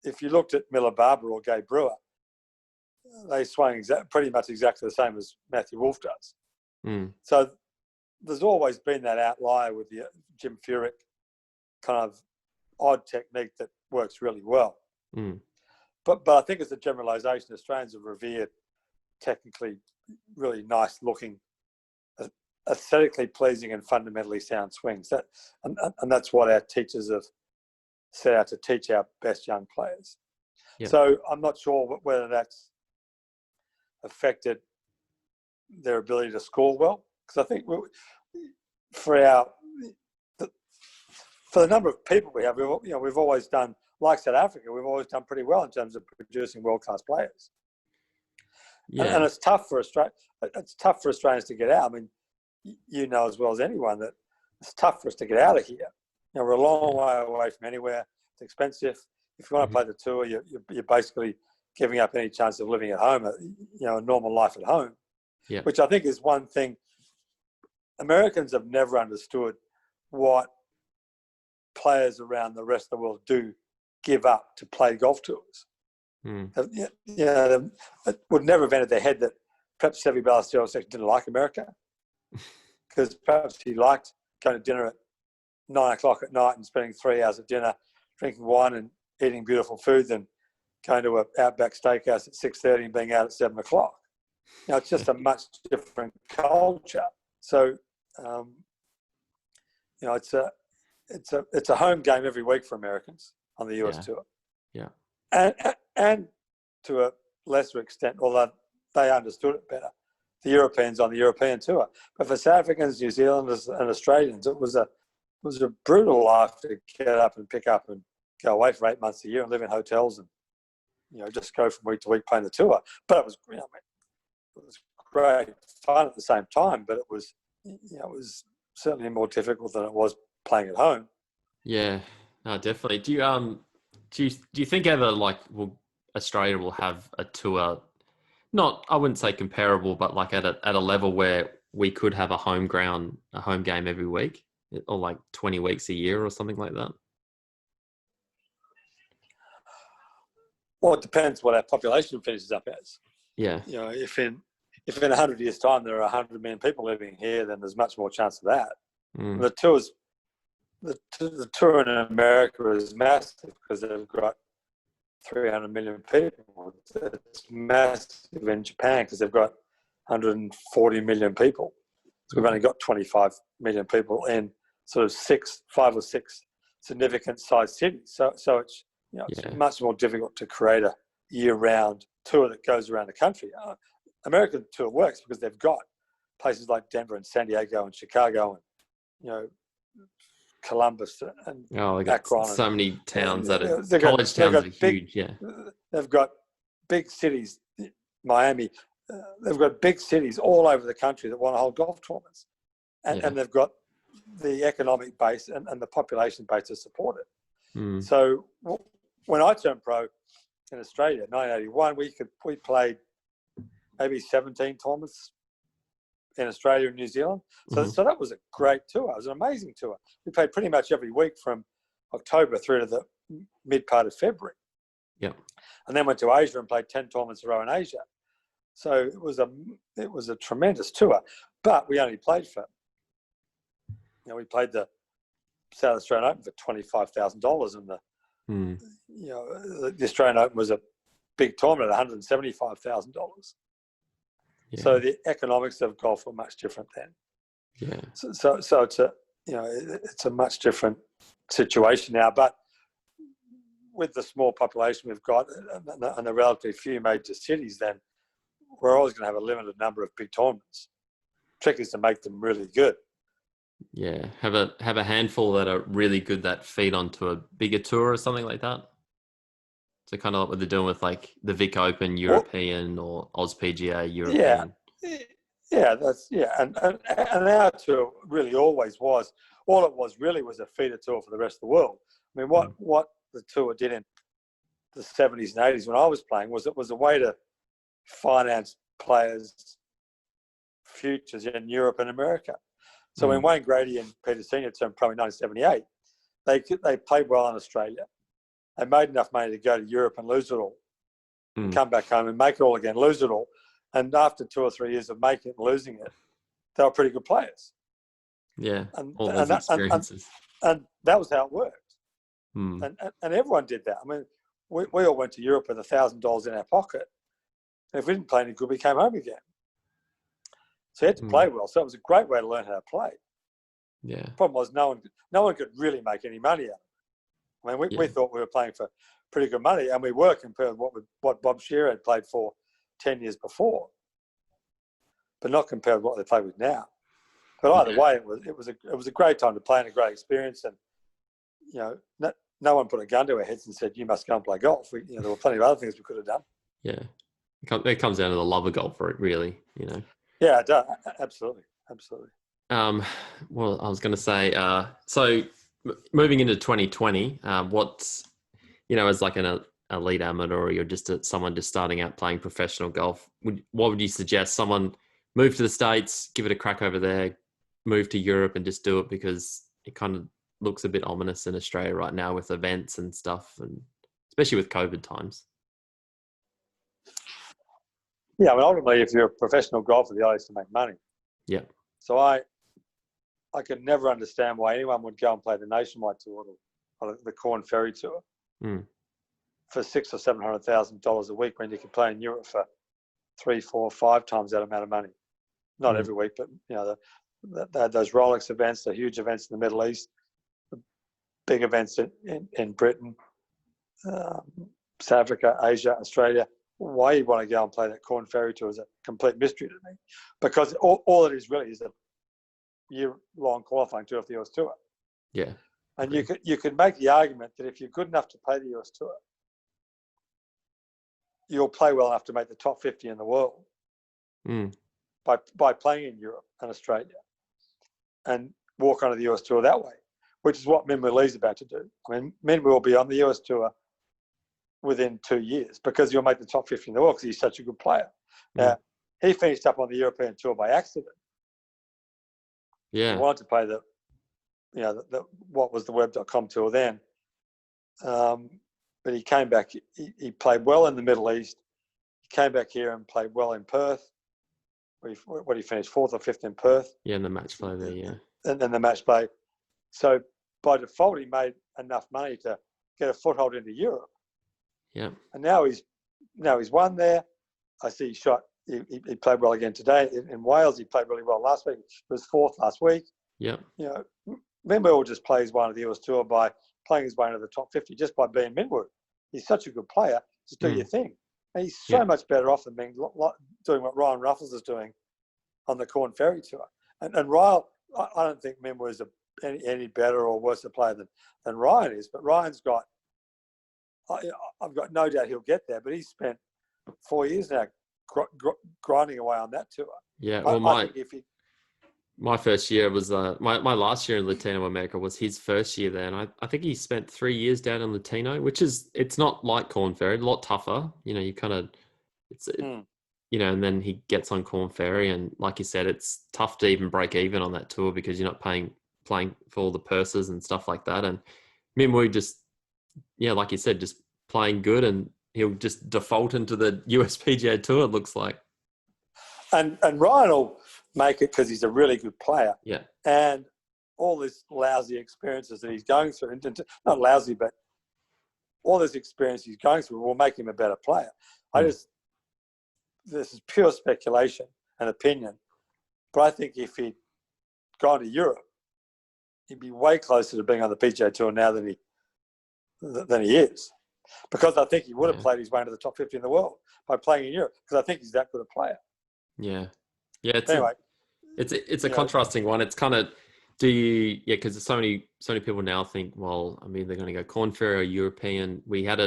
if you looked at Miller Barber or Gabe Brewer, they swung pretty much exactly the same as Matthew Wolff does. So there's always been that outlier with the Jim Furyk kind of odd technique that works really well. But I think it's a generalisation. Australians have revered technically really nice looking, aesthetically pleasing and fundamentally sound swings. And that's what our teachers have set out to teach our best young players. Yeah. So I'm not sure whether that's affected their ability to score well, because I think for the number of people we have, we've always done, like South Africa, we've always done pretty well in terms of producing world-class players. Yeah. And it's tough for Australians to get out. I mean, you know as well as anyone that it's tough for us to get out of here. We're a long way away from anywhere. It's expensive. If you want to play the tour, you're basically giving up any chance of living at home, a normal life at home. Yeah. Which I think is one thing Americans have never understood, what players around the rest of the world do give up to play golf tours. It would never have entered their head that perhaps Seve Ballesteros didn't like America, because perhaps he liked going to dinner at 9 o'clock at night and spending 3 hours at dinner, drinking wine and eating beautiful food, than going to an Outback Steakhouse at 6:30 and being out at 7 o'clock. It's just a much different culture. So, it's a home game every week for Americans on the US tour. Yeah. And to a lesser extent, although they understood it better, the Europeans on the European tour. But for South Africans, New Zealanders, and Australians, it was a brutal life to get up and pick up and go away for 8 months a year and live in hotels and just go from week to week playing the tour. But it was great fun at the same time. But it was certainly more difficult than it was playing at home. Yeah, no, definitely. Do you think ever Australia will have a tour? Not, I wouldn't say comparable, but like at a level where we could have a home game every week, or like 20 weeks a year or something like that? Well, it depends what our population finishes up as. Yeah. If in 100 years' time there are 100 million people living here, then there's much more chance of that. The tour in America is massive because they've got 300 million people. It's massive in Japan because they've got 140 million people. So we've only got 25 million people in sort of 5 or 6 significant sized cities. So it's it's much more difficult to create a year-round tour that goes around the country. American tour works because they've got places like Denver and San Diego and Chicago and Columbus and Akron. So many towns college towns are huge. They've got big cities, Miami. They've got big cities all over the country that want to hold golf tournaments, and they've got the economic base and the population base to support it. So when I turned pro in Australia in 1981, we played maybe 17 tournaments in Australia and New Zealand. So, so that was a great tour. It was an amazing tour. We played pretty much every week from October through to the mid part of February. Yeah. And then went to Asia and played 10 tournaments in a row in Asia. So it was a tremendous tour. But we only played for, we played the South Australian Open for $25,000, and the Australian Open was a big tournament at $175,000. Yeah. So the economics of golf were much different then. Yeah. So it's a it's a much different situation now. But with the small population we've got and the relatively few major cities, then we're always going to have a limited number of big tournaments. The trick is to make them really good. Yeah, have a handful that are really good that feed onto a bigger tour or something like that. So kind of like what they're doing with like the Vic Open European or Oz PGA European. And our tour really always was. All it was really was a feeder tour for the rest of the world. I mean, what the tour did in the 70s and 80s when I was playing was it was a way to finance players' futures in Europe and America. So when Wayne Grady and Peter Senior turned pro in 1978, they played well in Australia. They made enough money to go to Europe and lose it all, and come back home and make it all again, lose it all. And after 2 or 3 years of making it and losing it, they were pretty good players. Yeah, all those experiences. And that was how it worked. And everyone did that. I mean, we all went to Europe with $1,000 in our pocket. And if we didn't play any good, we came home again. So you had to play well. So it was a great way to learn how to play. Yeah. The problem was no one could really make any money out of it. I mean, we thought we were playing for pretty good money, and we were compared to what Bob Shearer had played for 10 years before, but not compared to what they play with now. But either way, it was a great time to play and a great experience. And no one put a gun to our heads and said you must go and play golf. There were plenty of other things we could have done. Yeah, it comes down to the love of golf, really. Yeah, it does. Absolutely. Well, I was going to say, so moving into 2020, what's, as like an elite amateur, or you're just someone just starting out playing professional golf, what would you suggest? Someone move to the States, give it a crack over there, move to Europe and just do it, because it kind of looks a bit ominous in Australia right now with events and stuff, and especially with COVID times. Yeah, I mean, ultimately, if you're a professional golfer, the idea is to make money. Yeah. So I could never understand why anyone would go and play the Nationwide Tour or the Corn Ferry Tour for $600,000 or $700,000 a week when you could play in Europe for 3, 4, 5 times that amount of money. Not every week, but they had those Rolex events, the huge events in the Middle East, the big events in Britain, South Africa, Asia, Australia. Why you want to go and play that Corn Ferry Tour is a complete mystery to me, because all it is really is a year-long qualifying tour of the US Tour. Yeah. And you could make the argument that if you're good enough to play the US Tour, you'll play well enough to make the top 50 in the world by playing in Europe and Australia and walk onto the US Tour that way, which is what Minwoo Lee's about to do. I mean, Minwoo will be on the US Tour within 2 years because you'll make the top 50 in the world because he's such a good player. Now, he finished up on the European Tour by accident. Yeah. He wanted to play what was the Web.com Tour then. But he came back, he played well in the Middle East. He came back here and played well in Perth. He finished 4th or 5th in Perth. Yeah, in the match play there, yeah. And then the match play. So by default, he made enough money to get a foothold into Europe. Yeah. And now he's won there. I see he shot. He played well again today in Wales. He played really well last week. He was 4th last week. Yeah. Minwoo just plays one of the US Tour by playing his way into the top 50 just by being Minwoo. He's such a good player. Just do your thing. And he's so much better off than doing what Ryan Ruffles is doing on the Corn Ferry Tour. And Ryan, I don't think Minwoo is any better or worse a player than Ryan is. But Ryan's got. I've got no doubt he'll get there, but he's spent 4 years now grinding away on that tour. Yeah, well, my first year was my last year in Latino America was his first year there, and I think he spent 3 years down in Latino, which is, it's not like Corn Ferry, a lot tougher. You kind of and then he gets on Corn Ferry, and like you said, it's tough to even break even on that tour because you're not playing for all the purses and stuff like that. And Minwoo just, like you said, just playing good, and he'll just default into the USPGA Tour, it looks like. And Ryan will make it because he's a really good player. Yeah. And all this lousy experiences that he's going through, not lousy, but all this experience he's going through will make him a better player. This is pure speculation and opinion, but I think if he'd gone to Europe, he'd be way closer to being on the PGA Tour now than he is, because I think he would have played his way into the top 50 in the world by playing in Europe, because I think he's that good a player. Yeah. It's a contrasting one. It's kind of, because so many people now think, well, I mean, they're going to go Corn Ferry or European. We had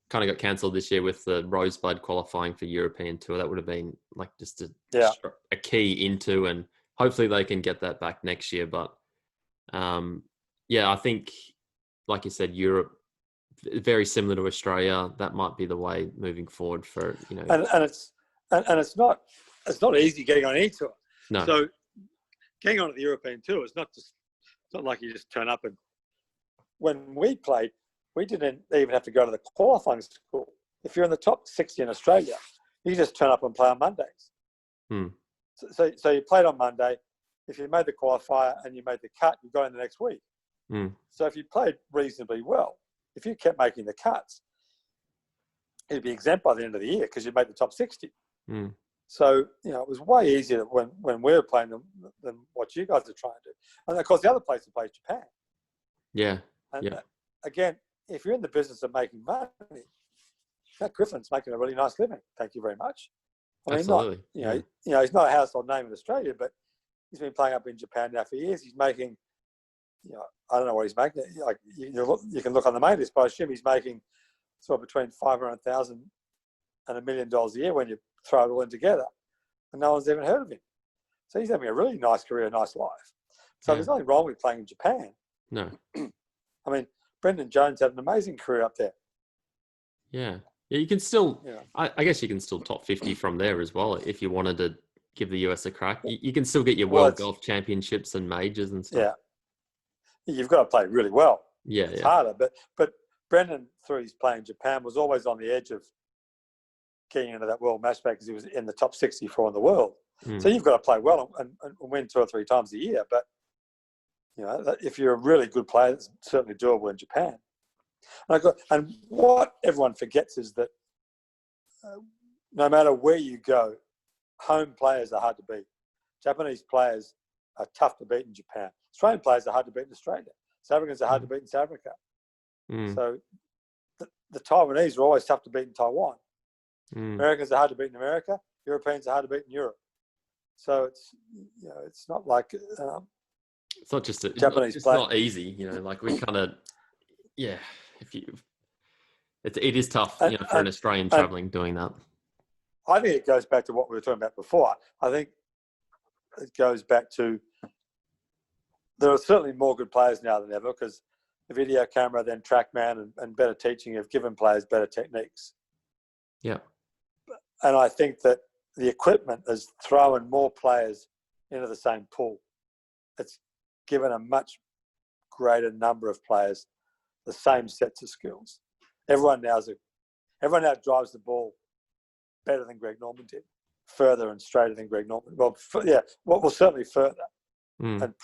kind of got cancelled this year with the Rosebud qualifying for European Tour. That would have been like just a key into, and hopefully they can get that back next year. But I think, like you said, Europe, very similar to Australia. That might be the way moving forward for, And it's not easy getting on any tour. No. So getting on the European Tour is not like you just turn up. And when we played, we didn't even have to go to the qualifying school. If you're in the top 60 in Australia, you just turn up and play on Mondays. So you played on Monday. If you made the qualifier and you made the cut, you got in the next week. So if you played reasonably well, if you kept making the cuts, it'd be exempt by the end of the year because you made the top 60. So, it was way easier when we were playing than what you guys are trying to do. And, of course, the other place to play is Japan. Yeah. And again, if you're in the business of making money, Matt Griffin's making a really nice living. Thank you very much. I mean, absolutely. He's not a household name in Australia, but he's been playing up in Japan now for years. He's making, I don't know what he's making. Like you can look on the main list, but I assume he's making sort of between $500,000 and $1 million a year when you throw it all in together, and no one's even heard of him. So he's having a really nice career, nice life. So there's nothing wrong with playing in Japan. No. I mean, Brendan Jones had an amazing career up there. Yeah, you can still, I guess you can still top 50 from there as well if you wanted to give the US a crack. You can still get your World Golf Championships and majors and stuff. Yeah, you've got to play really well. Yeah, it's harder. But Brendan, through his play in Japan, was always on the edge of getting into that world match play because he was in the top 64 in the world. So you've got to play well and win 2 or 3 times a year. But if you're a really good player, it's certainly doable in Japan. And what everyone forgets is that no matter where you go, home players are hard to beat. Japanese players are tough to beat in Japan. Australian players are hard to beat in Australia. South Africans are hard to beat in South Africa. So the Taiwanese are always tough to beat in Taiwan. Americans are hard to beat in America. Europeans are hard to beat in Europe. So it's not like it's not just Japanese. It's not easy, like we kind of it is tough, for an Australian traveling doing that. I think it goes back to what we were talking about before. I think it goes back to there are certainly more good players now than ever because the video camera, then TrackMan, and better teaching have given players better techniques. Yeah. And I think that the equipment has thrown more players into the same pool. It's given a much greater number of players the same sets of skills. Everyone now drives the ball better than Greg Norman did, further and straighter than Greg Norman. Well, certainly further, and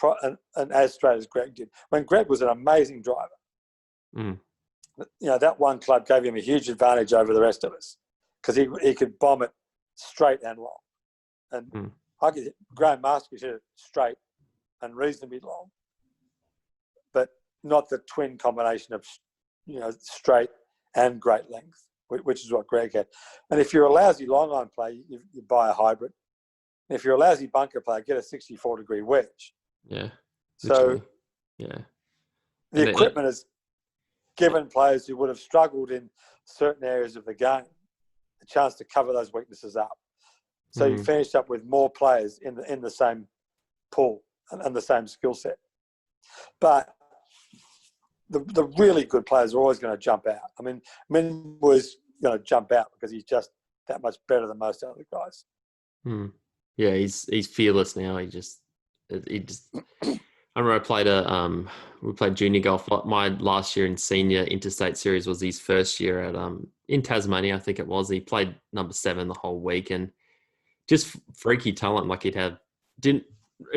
as straight as Greg did. When Greg was an amazing driver, that one club gave him a huge advantage over the rest of us because he could bomb it straight and long. And Graham Master could hit it straight and reasonably long, but not the twin combination of straight and great length, which is what Greg had. And if you're a lousy long iron player, you buy a hybrid. And if you're a lousy bunker player, get a 64-degree wedge. Yeah. So the equipment has given players who would have struggled in certain areas of the game a chance to cover those weaknesses up. So you finished up with more players in the same pool and the same skill set. But the really good players are always going to jump out. I mean, Min was going to jump out because that much better than most other guys. Hmm. Yeah, he's fearless now. He just. I remember we played junior golf. My last year in senior interstate series was his first year at in Tasmania, I think it was. He played number 7 the whole week, and just freaky talent. Like he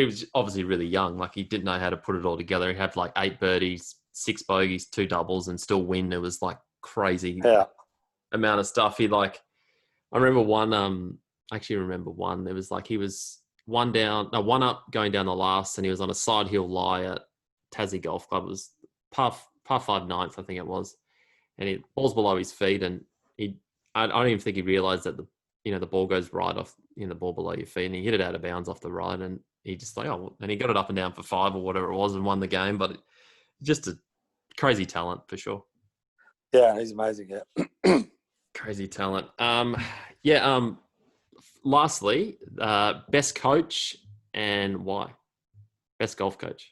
was obviously really young. Like he didn't know how to put it all together. He had like 8 birdies, 6 bogeys, 2 doubles, and still win. It was like crazy amount of stuff. I remember one. I actually remember one. It was like he was one up going down the last, and he was on a side hill lie at Tassie Golf Club. It was par 5 ninth, I think it was, and it ball's below his feet, and I don't even think he realised that the ball goes right off the ball below your feet, and he hit it out of bounds off the right, and he just like and he got it up and down for 5 or whatever it was, and won the game. But just a crazy talent for sure. Yeah, he's amazing. Yeah, crazy talent. Lastly, best coach and why? Best golf coach.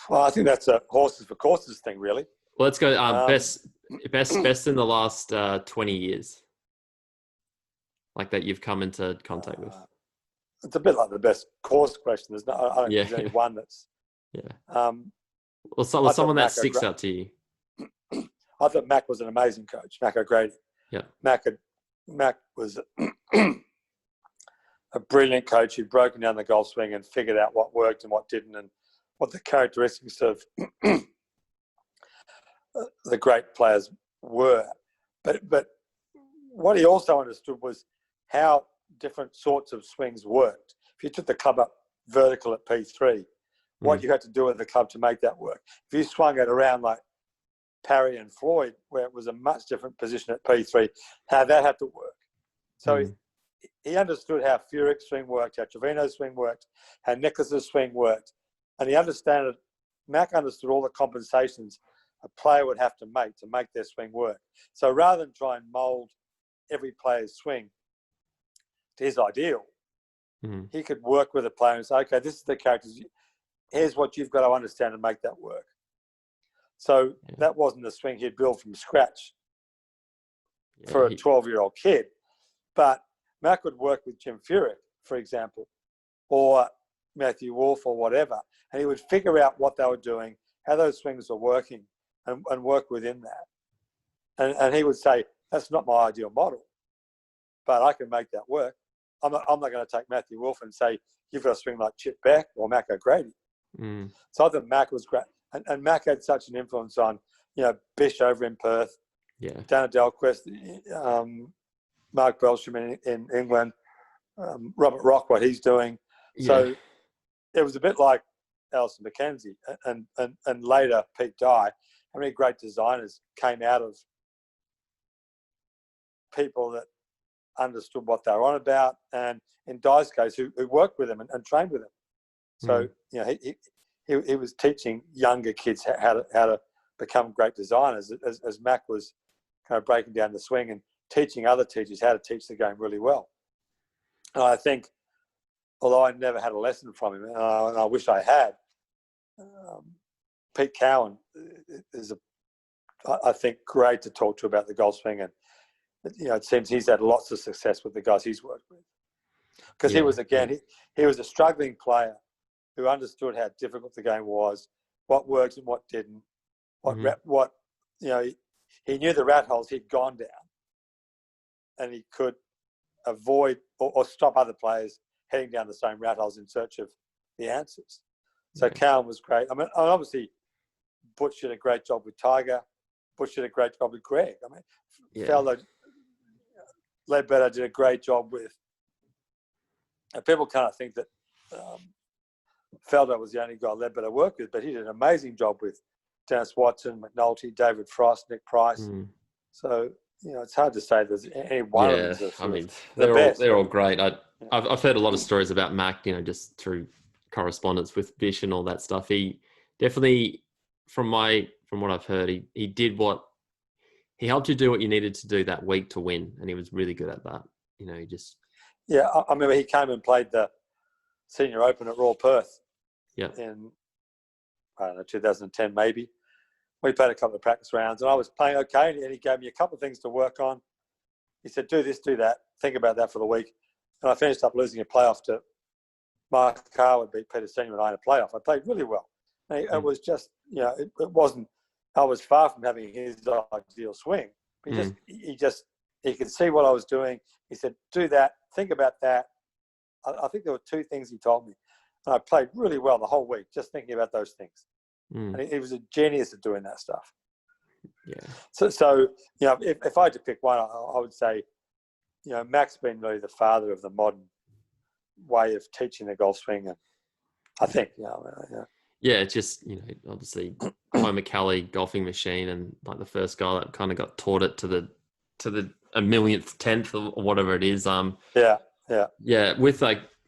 Well, I think that's a horses for courses thing, really. Well, let's go. Best in the last 20 years, like that you've come into contact with. It's a bit like the best course question. I don't think there's any one that's. Yeah. Someone that sticks out to you. I thought Mac was an amazing coach, Mac O'Grady. Yeah. Mac was a brilliant coach who'd broken down the golf swing and figured out what worked and what didn't, and what the characteristics of the great players were. But what he also understood was how different sorts of swings worked. If you took the club up vertical at P3, what you had to do with the club to make that work. If you swung it around like Parry and Floyd, where it was a much different position at P3, how that had to work. So he understood how Furyk's swing worked, how Trevino's swing worked, how Nicklaus's swing worked. And Mac understood all the compensations a player would have to make their swing work. So rather than try and mould every player's swing to his ideal, he could work with a player and say, okay, this is the characters. Here's what you've got to understand and make that work. So that wasn't a swing he'd build from scratch for a 12-year-old kid. But Mac would work with Jim Furyk, for example, or Matthew Wolff or whatever, and he would figure out what they were doing, how those swings were working, and work within that. And he would say, that's not my ideal model, but I can make that work. I'm not going to take Matthew Wolff and say, you've got to swing like Chip Beck or Mac O'Grady. So I thought Mac was great. And Mac had such an influence on, Bish over in Perth, Dana Delquist, Mark Belsham in England, Robert Rock, what he's doing. So it was a bit like Alison McKenzie and later Pete Dye. How many great designers came out of people that understood what they were on about, and in Dye's case, who worked with him and trained with him. So, he was teaching younger kids how to become great designers as Mac was kind of breaking down the swing and teaching other teachers how to teach the game really well. And I think, although I never had a lesson from him, and I wish I had, Pete Cowan is, I think, great to talk to about the golf swing. And, it seems he's had lots of success with the guys he's worked with. Because he was a struggling player who understood how difficult the game was, what worked and what didn't, he knew the rat holes he'd gone down, and he could avoid or stop other players heading down the same rat holes in search of the answers. So Cowan was great. I mean, obviously, Butch did a great job with Tiger. Butch did a great job with Greg. I mean, Felder, Ledbetter did a great job with. And people kind of think that Felder was the only guy Ledbetter worked with, but he did an amazing job with Dennis Watson, McNulty, David Frost, Nick Price. So, it's hard to say there's any one of them. I mean, they're all great. I've heard a lot of stories about Mac, just through correspondence with Bish and all that stuff. He definitely, from what I've heard, he helped you do what you needed to do that week to win, and he was really good at that. He just. Yeah, I remember he came and played the Senior Open at Royal Perth. In, I don't know, 2010 maybe. We played a couple of practice rounds, and I was playing okay, and he gave me a couple of things to work on. he said, do this, do that, think about that for the week. And I finished up losing a playoff to Mark Carwood, beat Peter Senior and I in a playoff. I played really well. And it was just, it wasn't, I was far from having his ideal swing. But he could see what I was doing. He said, do that, think about that. I think there were two things he told me. And I played really well the whole week, just thinking about those things. And he was a genius at doing that stuff. Yeah. So if I had to pick one, I would say, Mac's been really the father of the modern way of teaching the golf swing. And I think, Yeah, it's just, obviously Home McCallie golfing machine, and like the first guy that kind of got taught it to the a millionth, tenth or whatever it is. Yeah.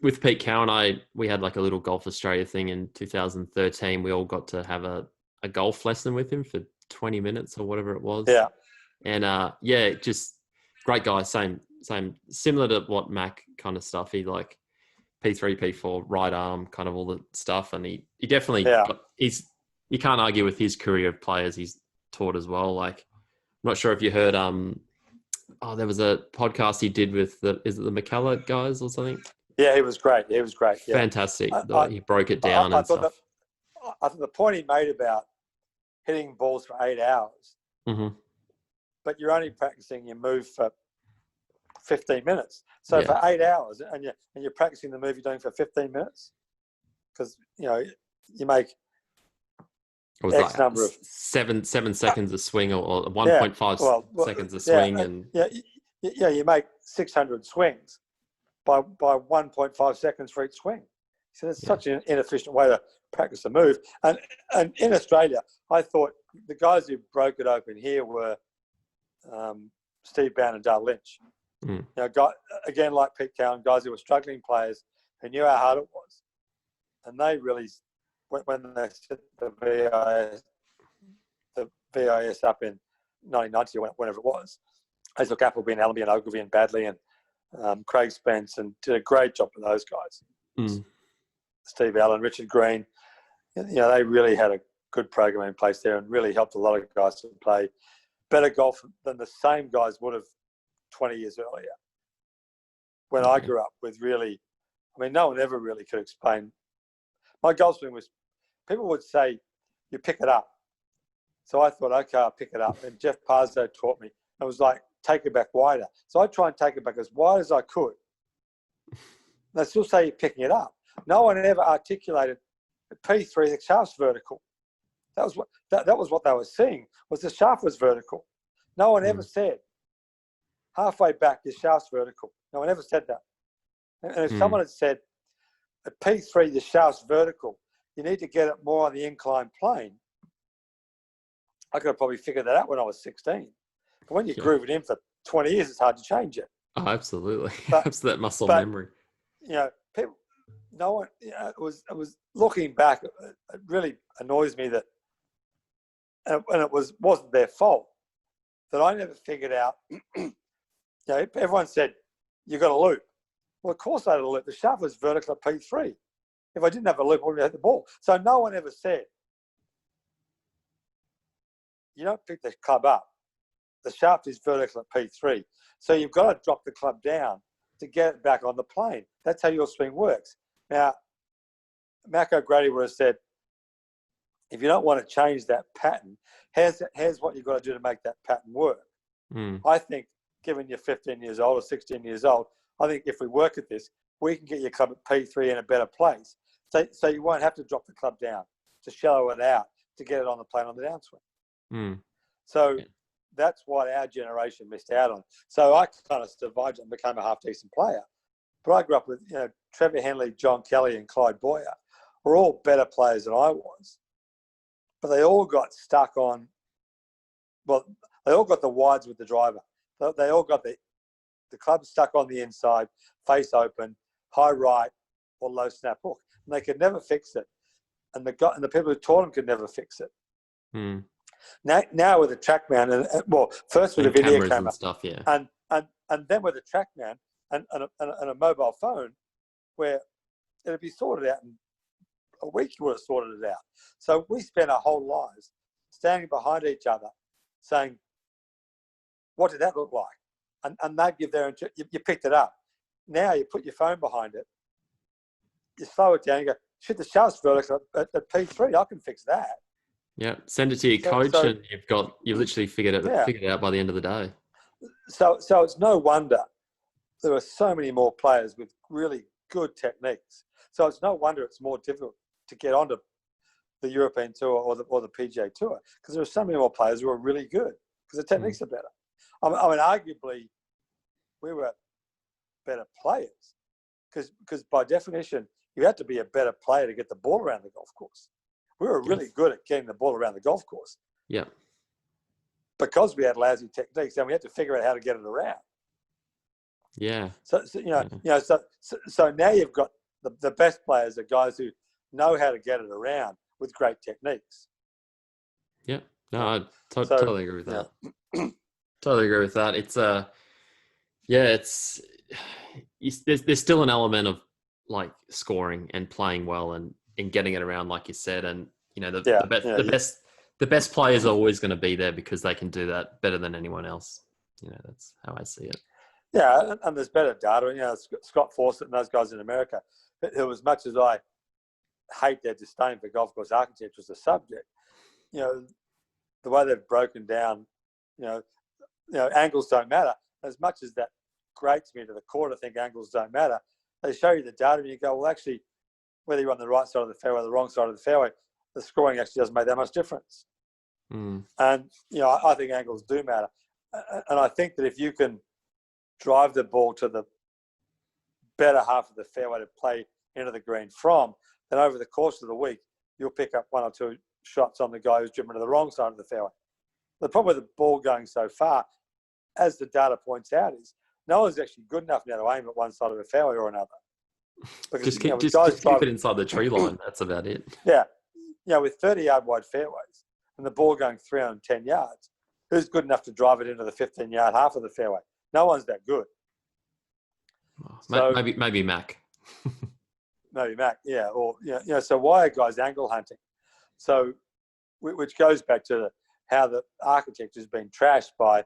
With Pete Cowan, we had like a little Golf Australia thing in 2013. We all got to have a golf lesson with him for 20 minutes or whatever it was. Yeah. And just great guy. Same, similar to what Mac kind of stuff. He like P3, P4, right arm, kind of all the stuff. And he definitely you can't argue with his career of players he's taught as well. Like, I'm not sure if you heard, there was a podcast he did with is it the McCullough guys or something? Yeah, he was great. Yeah. Fantastic. He broke it down and stuff. I thought the point he made about hitting balls for 8 hours, but you're only practicing your move for 15 minutes. So for 8 hours, and you're practicing the move you're doing for 15 minutes, because you make it was X like number of 7 seconds a swing, or 1.5 seconds a swing, and you make 600 swings by 1.5 seconds for each swing. So it's such an inefficient way to practice a move. And in Australia, I thought the guys who broke it open here were Steve Bound and Dale Lynch. Again, like Pete Cowan, guys who were struggling players who knew how hard it was. And they really, when they set the VIS up in 1990 or whenever it was, they took Appleby and Allenby and Ogilvy and Badley and Craig Spence, and did a great job for those guys. Steve Allen, Richard Green, they really had a good program in place there and really helped a lot of guys to play better golf than the same guys would have 20 years earlier. When I grew up with no one ever really could explain. My golf swing was, people would say, you pick it up. So I thought, okay, I'll pick it up. And Jeff Parzo taught me. It was like, take it back wider. So I try and take it back as wide as I could. They still say you're picking it up. No one ever articulated P3, the shaft's vertical. That was what they were seeing, was the shaft was vertical. No one ever said, halfway back, your shaft's vertical. No one ever said that. And if someone had said, at P3, the shaft's vertical, you need to get it more on the inclined plane, I could have probably figured that out when I was 16. But when you groove it in for 20 years, it's hard to change it. Oh, absolutely. That's that muscle memory. People, no one, it was looking back, it really annoys me that, and it wasn't their fault, that I never figured out, everyone said, you got a loop. Well, of course I had a loop. The shaft was vertical at P3. If I didn't have a loop, I would have hit the ball. So no one ever said, you don't pick the club up. The shaft is vertical at P3. So you've got to drop the club down to get it back on the plane. That's how your swing works. Now, Mac O'Grady would have said, if you don't want to change that pattern, here's what you've got to do to make that pattern work. I think, given you're 15 years old or 16 years old, I think if we work at this, we can get your club at P3 in a better place. So you won't have to drop the club down to shallow it out to get it on the plane on the downswing. So that's what our generation missed out on. So I kind of survived and became a half-decent player. But I grew up with, Trevor Henley, John Kelly and Clyde Boyer were all better players than I was. But they all got stuck on, they all got the wides with the driver. They all got the club stuck on the inside, face open, high right or low snap hook. And they could never fix it. And the people who taught them could never fix it. Now with the TrackMan, first with a video camera and stuff, and then with a TrackMan and a mobile phone, where it'd be sorted out in a week. You would have sorted it out. So we spent our whole lives standing behind each other, saying, "What did that look like?" and they give their, you picked it up. Now you put your phone behind it, you slow it down, you go, shit, the shaft's vertical at P3, I can fix that. Yeah, send it to your coach, and you've literally figured it out by the end of the day. So it's no wonder there are so many more players with really good techniques. So it's no wonder it's more difficult to get onto the European Tour or the PGA Tour, because there are so many more players who are really good because the techniques are better. I mean, arguably, we were better players because by definition, you had to be a better player to get the ball around the golf course. We were really good at getting the ball around the golf course. Yeah. Because we had lousy techniques, and we had to figure out how to get it around. Yeah. So now you've got the best players are guys who know how to get it around with great techniques. Yeah. No, I totally agree with that. Yeah. Totally agree with that. It's there's still an element of like scoring and playing well and getting it around, like you said, and the best players are always going to be there because they can do that better than anyone else. That's how I see it. Yeah, and there's better data. Scott Fawcett and those guys in America, who, as much as I hate their disdain for golf course architecture as a subject, the way they've broken down, angles don't matter. As much as that grates me to the core to think angles don't matter, they show you the data and you go, well, actually, whether you're on the right side of the fairway or the wrong side of the fairway, the scoring actually doesn't make that much difference. And, I think angles do matter. And I think that if you can drive the ball to the better half of the fairway to play into the green from, then over the course of the week, you'll pick up one or two shots on the guy who's driven to the wrong side of the fairway. The problem with the ball going so far, as the data points out, is no one's actually good enough now to aim at one side of the fairway or another. Because, just keep it inside the tree line. That's about it. Yeah. With 30-yard wide fairways and the ball going 310 yards, who's good enough to drive it into the 15-yard half of the fairway? No one's that good. Maybe Mac. Maybe Mac, yeah. Or so why are guys angle hunting? So, which goes back to how the architecture has been trashed by,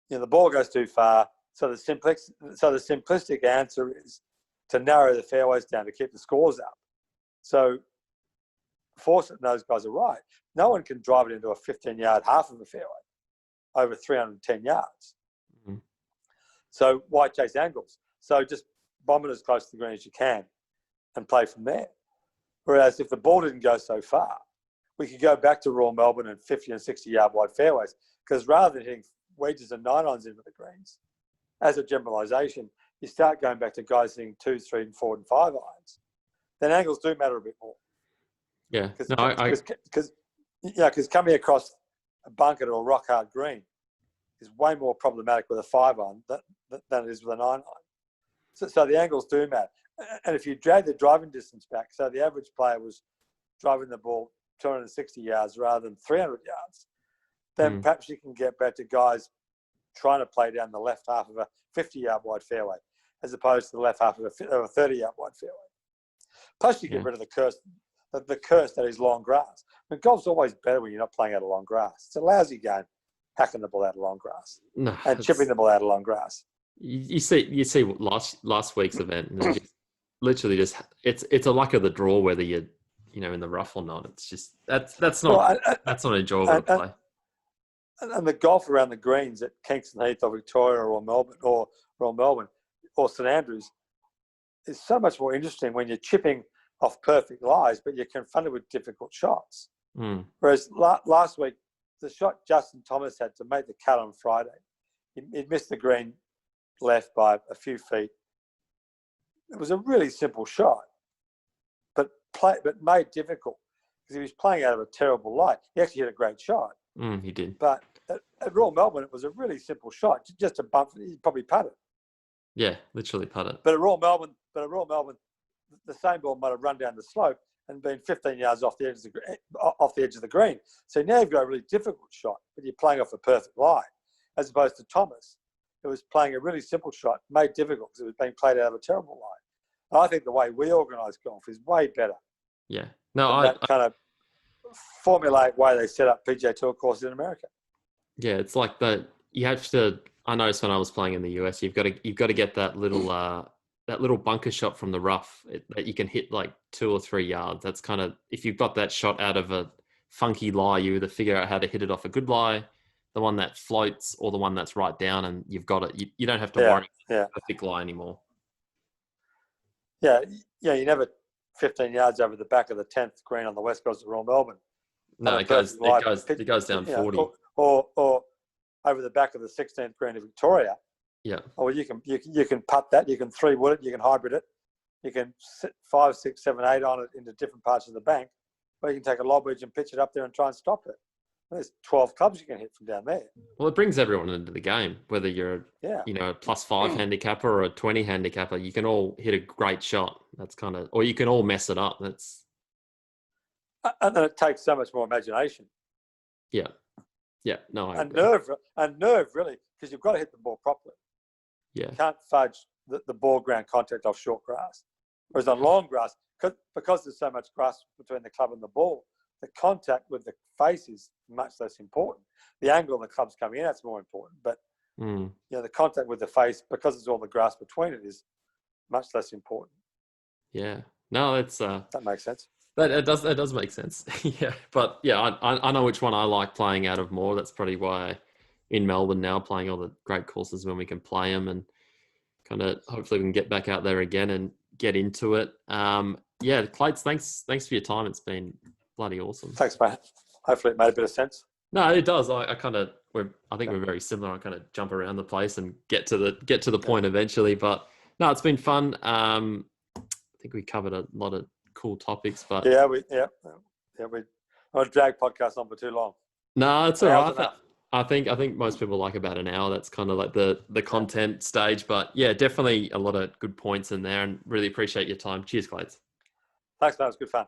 the ball goes too far. So the simplistic answer is to narrow the fairways down to keep the scores up. So Fawcett and those guys are right. No one can drive it into a 15-yard half of a fairway over 310 yards. Mm-hmm. So why chase angles? So just bomb it as close to the green as you can and play from there. Whereas if the ball didn't go so far, we could go back to Royal Melbourne and 50 and 60-yard wide fairways, because rather than hitting wedges and 9-irons into the greens, as a generalisation, you start going back to guys hitting 2s, 3, and 4 and 5 irons. Then angles do matter a bit more. Yeah, because coming across a bunker or a rock hard green is way more problematic with a 5-iron than it is with a 9-iron. So the angles do matter. And if you drag the driving distance back, so the average player was driving the ball 260 yards rather than 300 yards, then perhaps you can get back to guys trying to play down the left half of a 50-yard wide fairway as opposed to the left half of a 30-yard wide fairway. Plus, you get rid of the curse that is long grass. I mean, golf's always better when you're not playing out of long grass. It's a lousy game, hacking the ball out of long grass and chipping the ball out of long grass. You see last week's event, and just, literally just it's a luck of the draw whether you're in the rough or not. It's just that's not enjoyable to play. And the golf around the greens at Kingston Heath or Victoria or Melbourne or St Andrews is so much more interesting when you're chipping off perfect lies, but you're confronted with difficult shots. Whereas last week, the shot Justin Thomas had to make the cut on Friday, he'd missed the green left by a few feet. It was a really simple shot, but made difficult because he was playing out of a terrible lie. He actually hit a great shot. He did. But at Royal Melbourne, it was a really simple shot. Just a bump, he probably putted. Yeah, literally putted. But at Royal Melbourne, the same ball might have run down the slope and been 15 yards off the edge of the green. So now you've got a really difficult shot, but you're playing off a perfect lie, as opposed to Thomas, who was playing a really simple shot, made difficult because it was being played out of a terrible lie. And I think the way we organise golf is way better. Yeah. No, that kind of formulaic way they set up PGA Tour courses in America. Yeah, it's like you have to I noticed when I was playing in the US, you've got to get that little bunker shot from the rough that you can hit like 2 or 3 yards. That's kind of, if you've got that shot out of a funky lie, you either figure out how to hit it off a good lie, the one that floats, or the one that's right down, and you've got it. You don't have to worry about a thick lie anymore. Yeah, you never 15 yards over the back of the 10th green on the west coast of Royal Melbourne. No, it goes down 40. Or over the back of the 16th green of Victoria. Yeah. Or you can putt that, you can 3-wood it, you can hybrid it, you can sit 5, 6, 7, 8 on it into different parts of the bank, or you can take a lob wedge and pitch it up there and try and stop it. There's 12 clubs you can hit from down there. Well, it brings everyone into the game, whether you're a +5 handicapper or a 20 handicapper. You can all hit a great shot. That's kind of, or you can all mess it up. That's, and then it takes so much more imagination. Yeah. No, I agree. nerve really, because you've got to hit the ball properly. Yeah. You can't fudge the ball ground contact off short grass. Whereas on long grass, because there's so much grass between the club and the ball, the contact with the face is much less important. The angle the club's coming in, that's more important. But the contact with the face, because there's all the grass between it, is much less important. Yeah. No, it's that makes sense. That does make sense. Yeah. But yeah, I know which one I like playing out of more. That's probably why in Melbourne now, playing all the great courses when we can play them, and kind of hopefully we can get back out there again and get into it. Yeah, Clayton, thanks for your time. It's been bloody awesome. Thanks, mate. Hopefully it made a bit of sense. No, it does. I think we're very similar. I kind of jump around the place and get to the point eventually. But no, it's been fun. I think we covered a lot of cool topics. But we won't drag podcasts on for too long. No, it's all right. I think most people like about an hour. That's kind of like the content stage. But yeah, definitely a lot of good points in there, and really appreciate your time. Cheers, Clayton. Thanks, man. It was good fun.